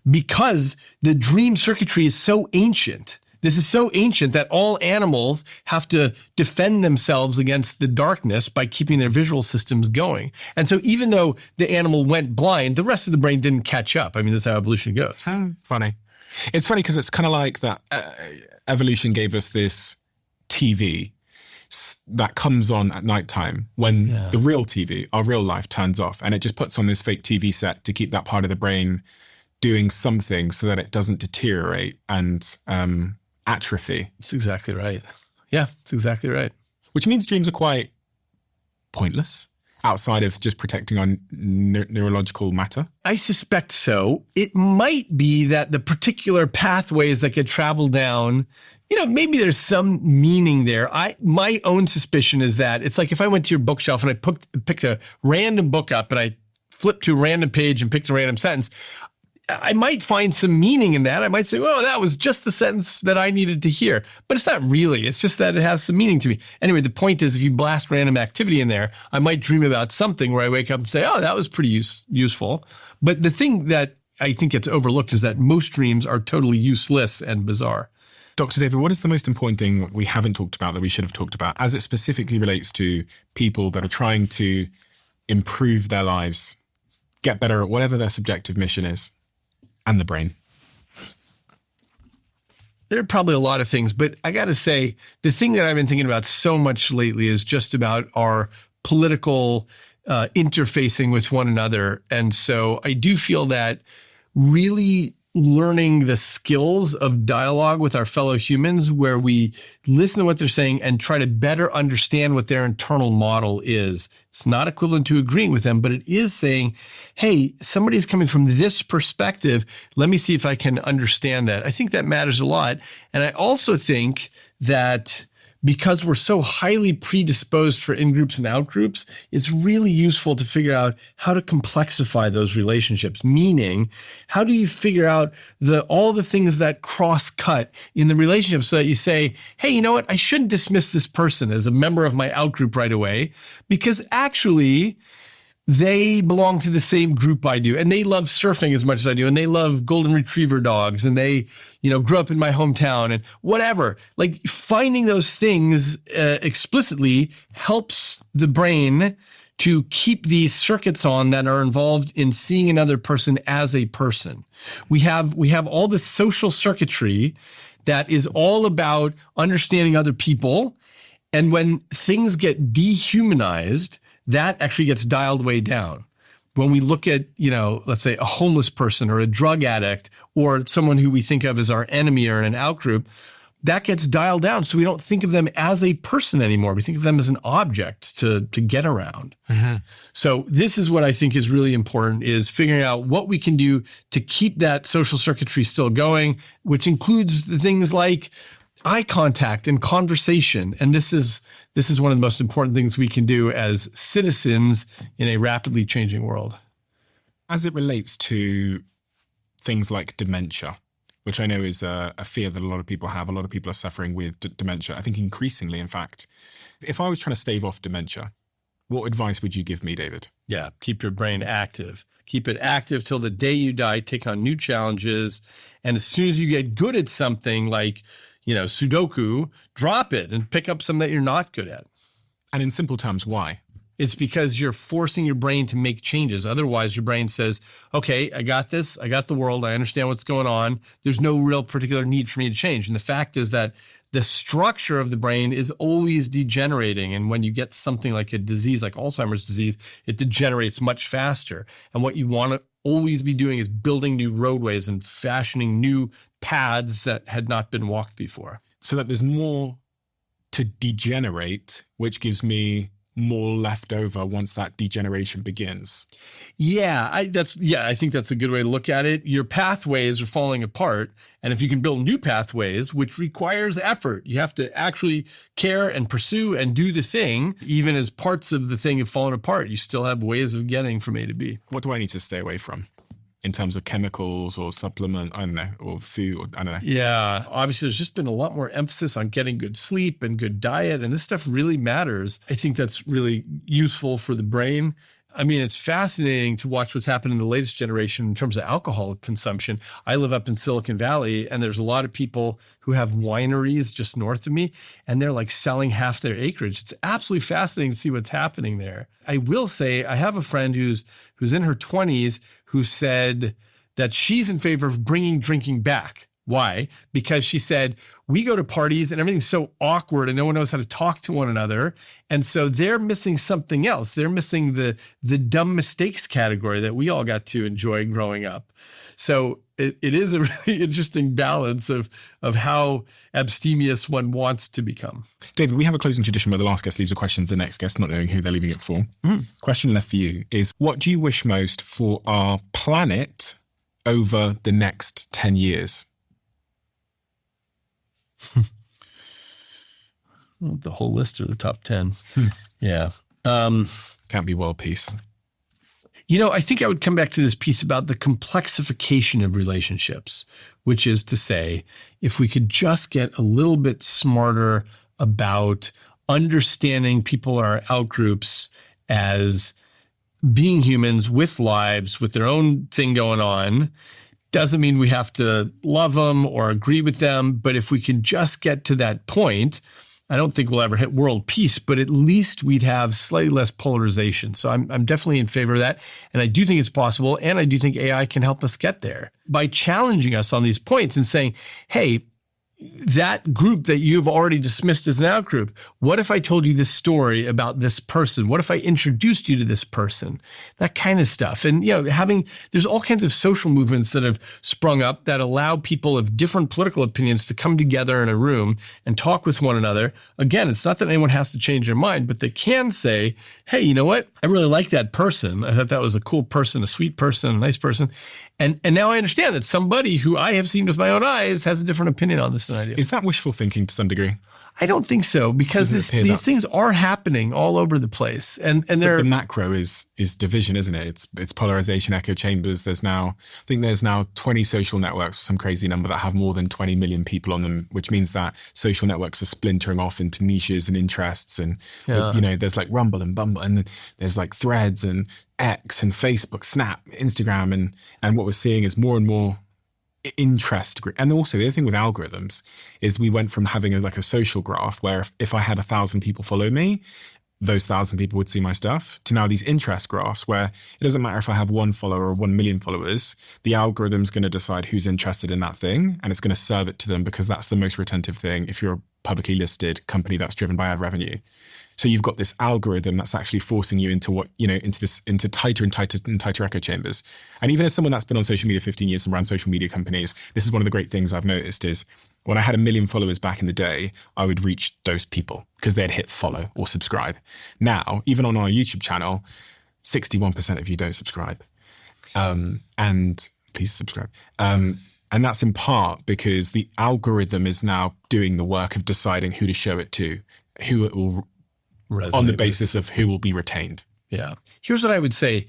because the dream circuitry is so ancient. This is so ancient that all animals have to defend themselves against the darkness by keeping their visual systems going. And so even though the animal went blind, the rest of the brain didn't catch up. I mean, that's how evolution goes. Funny. It's funny because it's kind of like that evolution gave us this TV that comes on at nighttime when the real TV, our real life, turns off. And it just puts on this fake TV set to keep that part of the brain doing something so that it doesn't deteriorate and atrophy. That's exactly right. Yeah, that's exactly right. Which means dreams are quite pointless outside of just protecting our neurological matter. I suspect so. It might be that the particular pathways that get traveled down, maybe there's some meaning there. My own suspicion is that it's like if I went to your bookshelf and I picked a random book up and I flipped to a random page and picked a random sentence, I might find some meaning in that. I might say, well, that was just the sentence that I needed to hear. But it's not really. It's just that it has some meaning to me. Anyway, the point is, if you blast random activity in there, I might dream about something where I wake up and say, oh, that was pretty useful. But the thing that I think gets overlooked is that most dreams are totally useless and bizarre. Dr. David, what is the most important thing we haven't talked about that we should have talked about as it specifically relates to people that are trying to improve their lives, get better at whatever their subjective mission is? And the brain. There are probably a lot of things, but I got to say, the thing that I've been thinking about so much lately is just about our political interfacing with one another. And so I do feel that really learning the skills of dialogue with our fellow humans, where we listen to what they're saying and try to better understand what their internal model is. It's not equivalent to agreeing with them, but it is saying, hey, somebody's coming from this perspective. Let me see if I can understand that. I think that matters a lot. And I also think that because we're so highly predisposed for in-groups and out-groups, it's really useful to figure out how to complexify those relationships. Meaning, how do you figure out all the things that cross-cut in the relationship so that you say, hey, you know what? I shouldn't dismiss this person as a member of my out-group right away because actually they belong to the same group I do, and they love surfing as much as I do, and they love golden retriever dogs, and they, grew up in my hometown and whatever. Like finding those things explicitly helps the brain to keep these circuits on that are involved in seeing another person as a person. We have all this social circuitry that is all about understanding other people. And when things get dehumanized, that actually gets dialed way down. When we look at, let's say a homeless person or a drug addict or someone who we think of as our enemy or in an outgroup, that gets dialed down. So we don't think of them as a person anymore. We think of them as an object to get around. Mm-hmm. So this is what I think is really important, is figuring out what we can do to keep that social circuitry still going, which includes the things like eye contact and conversation. And this is one of the most important things we can do as citizens in a rapidly changing world. As it relates to things like dementia, which I know is a fear that a lot of people have, a lot of people are suffering with dementia, I think increasingly, in fact. If I was trying to stave off dementia, what advice would you give me, David? Yeah, keep your brain active. Keep it active till the day you die. Take on new challenges. And as soon as you get good at something like Sudoku, drop it and pick up something that you're not good at. And in simple terms, why? It's because you're forcing your brain to make changes. Otherwise, your brain says, okay, I got this. I got the world. I understand what's going on. There's no real particular need for me to change. And the fact is that the structure of the brain is always degenerating. And when you get something like a disease like Alzheimer's disease, it degenerates much faster. And what you want to always be doing is building new roadways and fashioning new paths that had not been walked before. So that there's more to degenerate, which gives me more left over once that degeneration begins. Yeah, I think that's a good way to look at it. Your pathways are falling apart. And if you can build new pathways, which requires effort, you have to actually care and pursue and do the thing. Even as parts of the thing have fallen apart, you still have ways of getting from A to B. What do I need to stay away from in terms of chemicals or supplement, I don't know, or food, or I don't know? Yeah, obviously there's just been a lot more emphasis on getting good sleep and good diet, and this stuff really matters. I think that's really useful for the brain. I mean, it's fascinating to watch what's happened in the latest generation in terms of alcohol consumption. I live up in Silicon Valley, and there's a lot of people who have wineries just north of me, and they're like selling half their acreage. It's absolutely fascinating to see what's happening there. I will say I have a friend who's in her 20s who said that she's in favor of bringing drinking back. Why? Because she said, we go to parties and everything's so awkward and no one knows how to talk to one another. And so they're missing something else. They're missing the dumb mistakes category that we all got to enjoy growing up. So it is a really interesting balance of how abstemious one wants to become. David, we have a closing tradition where the last guest leaves a question for the next guest, not knowing who they're leaving it for. Question left for you is, what do you wish most for our planet over the next 10 years? The whole list or the top 10. Yeah. Can't be world peace. I think I would come back to this piece about the complexification of relationships, which is to say, if we could just get a little bit smarter about understanding people in our outgroups as being humans with lives, with their own thing going on. Doesn't mean we have to love them or agree with them, but if we can just get to that point, I don't think we'll ever hit world peace, but at least we'd have slightly less polarization. So I'm definitely in favor of that. And I do think it's possible. And I do think AI can help us get there by challenging us on these points and saying, hey, that group that you've already dismissed as an outgroup, what if I told you this story about this person? What if I introduced you to this person? That kind of stuff. And, there's all kinds of social movements that have sprung up that allow people of different political opinions to come together in a room and talk with one another. Again, it's not that anyone has to change their mind, but they can say, hey, you know what? I really like that person. I thought that was a cool person, a sweet person, a nice person. And now I understand that somebody who I have seen with my own eyes has a different opinion on this than I do. Is that wishful thinking to some degree? I don't think so, because these things are happening all over the place, and they're the macro is division, isn't it? It's polarization, echo chambers. There's now 20 social networks, some crazy number, that have more than 20 million people on them, which means that social networks are splintering off into niches and interests, and there's like Rumble and Bumble, and there's like Threads and X and Facebook, Snap, Instagram, and what we're seeing is more and more interest group. And also the other thing with algorithms is we went from having a social graph where if I had 1,000 people follow me, those 1,000 people would see my stuff, to now these interest graphs where it doesn't matter if I have 1 follower or 1 million followers, the algorithm's going to decide who's interested in that thing and it's going to serve it to them because that's the most retentive thing if you're a publicly listed company that's driven by ad revenue. So you've got this algorithm that's actually forcing you into into tighter and tighter echo chambers. And even as someone that's been on social media 15 years and ran social media companies, this is one of the great things I've noticed is when I had 1 million followers back in the day, I would reach those people because they'd hit follow or subscribe. Now, even on our YouTube channel, 61% of you don't subscribe. And please subscribe. And that's in part because the algorithm is now doing the work of deciding who to show it to, who it will resonate on the basis of who will be retained. Yeah. Here's what I would say.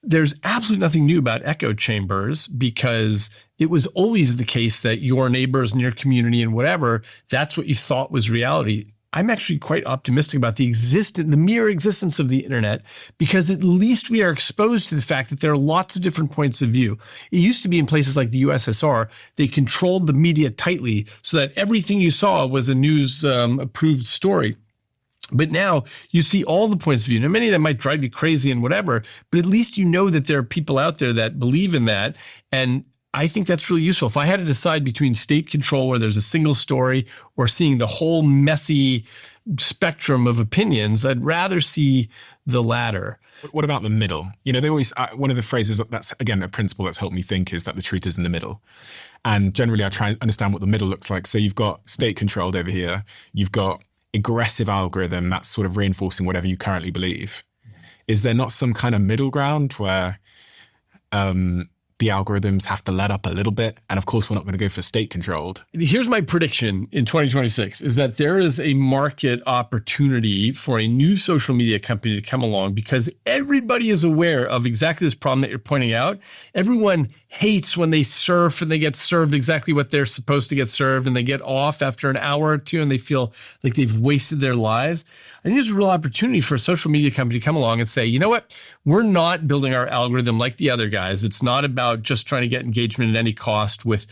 There's absolutely nothing new about echo chambers because it was always the case that your neighbors and your community and whatever, that's what you thought was reality. I'm actually quite optimistic about the mere existence of the internet because at least we are exposed to the fact that there are lots of different points of view. It used to be in places like the USSR, they controlled the media tightly so that everything you saw was a news approved story. But now you see all the points of view. Now, many of them might drive you crazy and whatever, but at least you know that there are people out there that believe in that. And I think that's really useful. If I had to decide between state control where there's a single story or seeing the whole messy spectrum of opinions, I'd rather see the latter. What about the middle? You know, they always, one of the phrases that's, again, a principle that's helped me think is that the truth is in the middle. And generally I try and understand what the middle looks like. So you've got state controlled over here. You've got aggressive algorithm that's sort of reinforcing whatever you currently believe. Is there not some kind of middle ground where the algorithms have to let up a little bit? And of course, we're not going to go for state controlled. Here's my prediction in 2026 is that there is a market opportunity for a new social media company to come along because everybody is aware of exactly this problem that you're pointing out. Everyone hates when they surf and they get served exactly what they're supposed to get served and they get off after an hour or two and they feel like they've wasted their lives. I think there's a real opportunity for a social media company to come along and say, you know what, we're not building our algorithm like the other guys. It's not about just trying to get engagement at any cost with,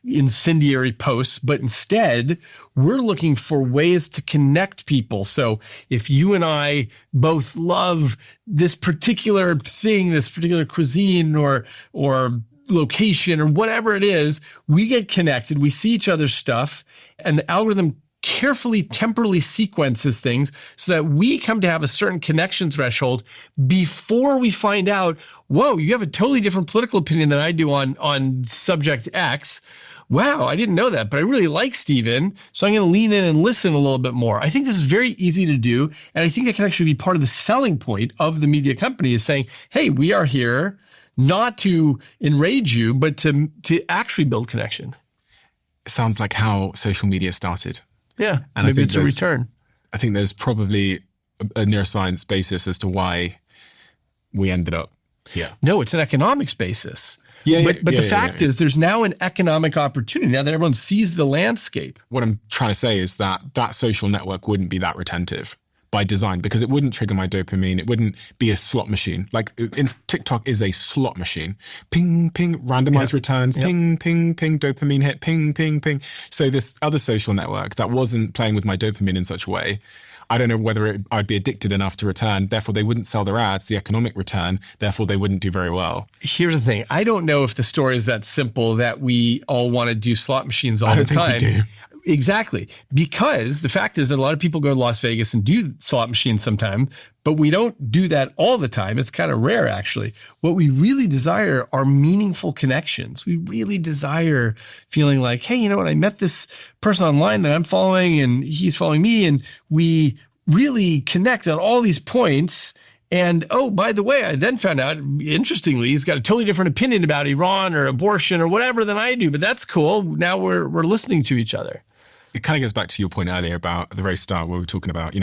incendiary posts, but instead we're looking for ways to connect people. So if you and I both love this particular thing, this particular cuisine or location or whatever it is, we get connected, we see each other's stuff, and the algorithm carefully temporally sequences things so that we come to have a certain connection threshold before we find out, whoa, you have a totally different political opinion than I do on subject X. Wow, I didn't know that, but I really like Steven, so I'm going to lean in and listen a little bit more. I think this is very easy to do, and I think that can actually be part of the selling point of the media company is saying, hey, we are here not to enrage you, but to actually build connection. It sounds like how social media started. Yeah, and maybe it's a return. I think there's probably a neuroscience basis as to why we ended up here. No, it's an economics basis. But the fact is there's now an economic opportunity now that everyone sees the landscape. What I'm trying to say is that social network wouldn't be that retentive by design because it wouldn't trigger my dopamine. It wouldn't be a slot machine. Like TikTok is a slot machine. Ping, ping, randomized returns, ping, ping, ping, dopamine hit, ping, ping, ping. So this other social network that wasn't playing with my dopamine in such a way, I don't know whether I'd be addicted enough to return. Therefore, they wouldn't sell their ads, the economic return. Therefore, they wouldn't do very well. Here's the thing. I don't know if the story is that simple that we all want to do slot machines all the time. I don't think we do. Exactly. Because the fact is that a lot of people go to Las Vegas and do slot machines sometime, but we don't do that all the time. It's kind of rare, actually. What we really desire are meaningful connections. We really desire feeling like, hey, you know what? I met this person online that I'm following and he's following me, and we really connect on all these points. And, oh, by the way, I then found out, interestingly, he's got a totally different opinion about Iran or abortion or whatever than I do, but that's cool. Now we're listening to each other. It kind of goes back to your point earlier about at the very start where we were talking about,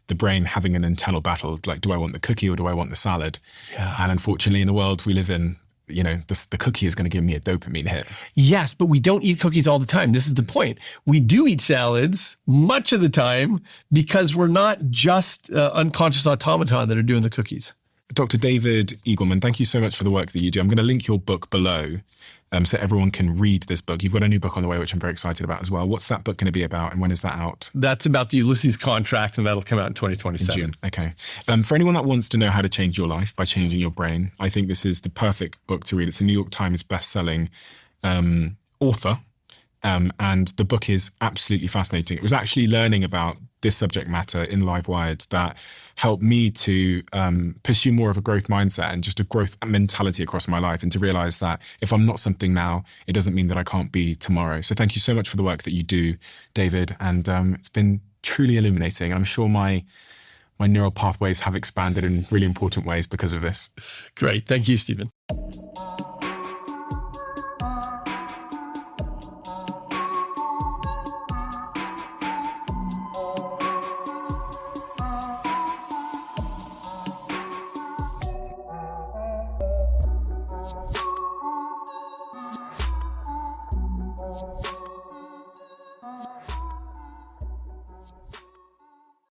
the brain having an internal battle. Like, do I want the cookie or do I want the salad? Yeah. And unfortunately, in the world we live in, the cookie is going to give me a dopamine hit. Yes, but we don't eat cookies all the time. This is the point. We do eat salads much of the time because we're not just unconscious automaton that are doing the cookies. Dr. David Eagleman, thank you so much for the work that you do. I'm going to link your book below. so everyone can read this book. You've got a new book on the way, which I'm very excited about as well. What's that book going to be about, and when is that out? That's about the Ulysses contract, and that'll come out in In 2027. June. Okay. For anyone that wants to know how to change your life by changing your brain, I think this is the perfect book to read. It's a New York Times bestselling author. And the book is absolutely fascinating. It was actually learning about this subject matter in Livewired that helped me to pursue more of a growth mindset and just a growth mentality across my life, and to realize that if I'm not something now, it doesn't mean that I can't be tomorrow. So thank you so much for the work that you do, David. And it's been truly illuminating. I'm sure my neural pathways have expanded in really important ways because of this. Great. Thank you, Stephen.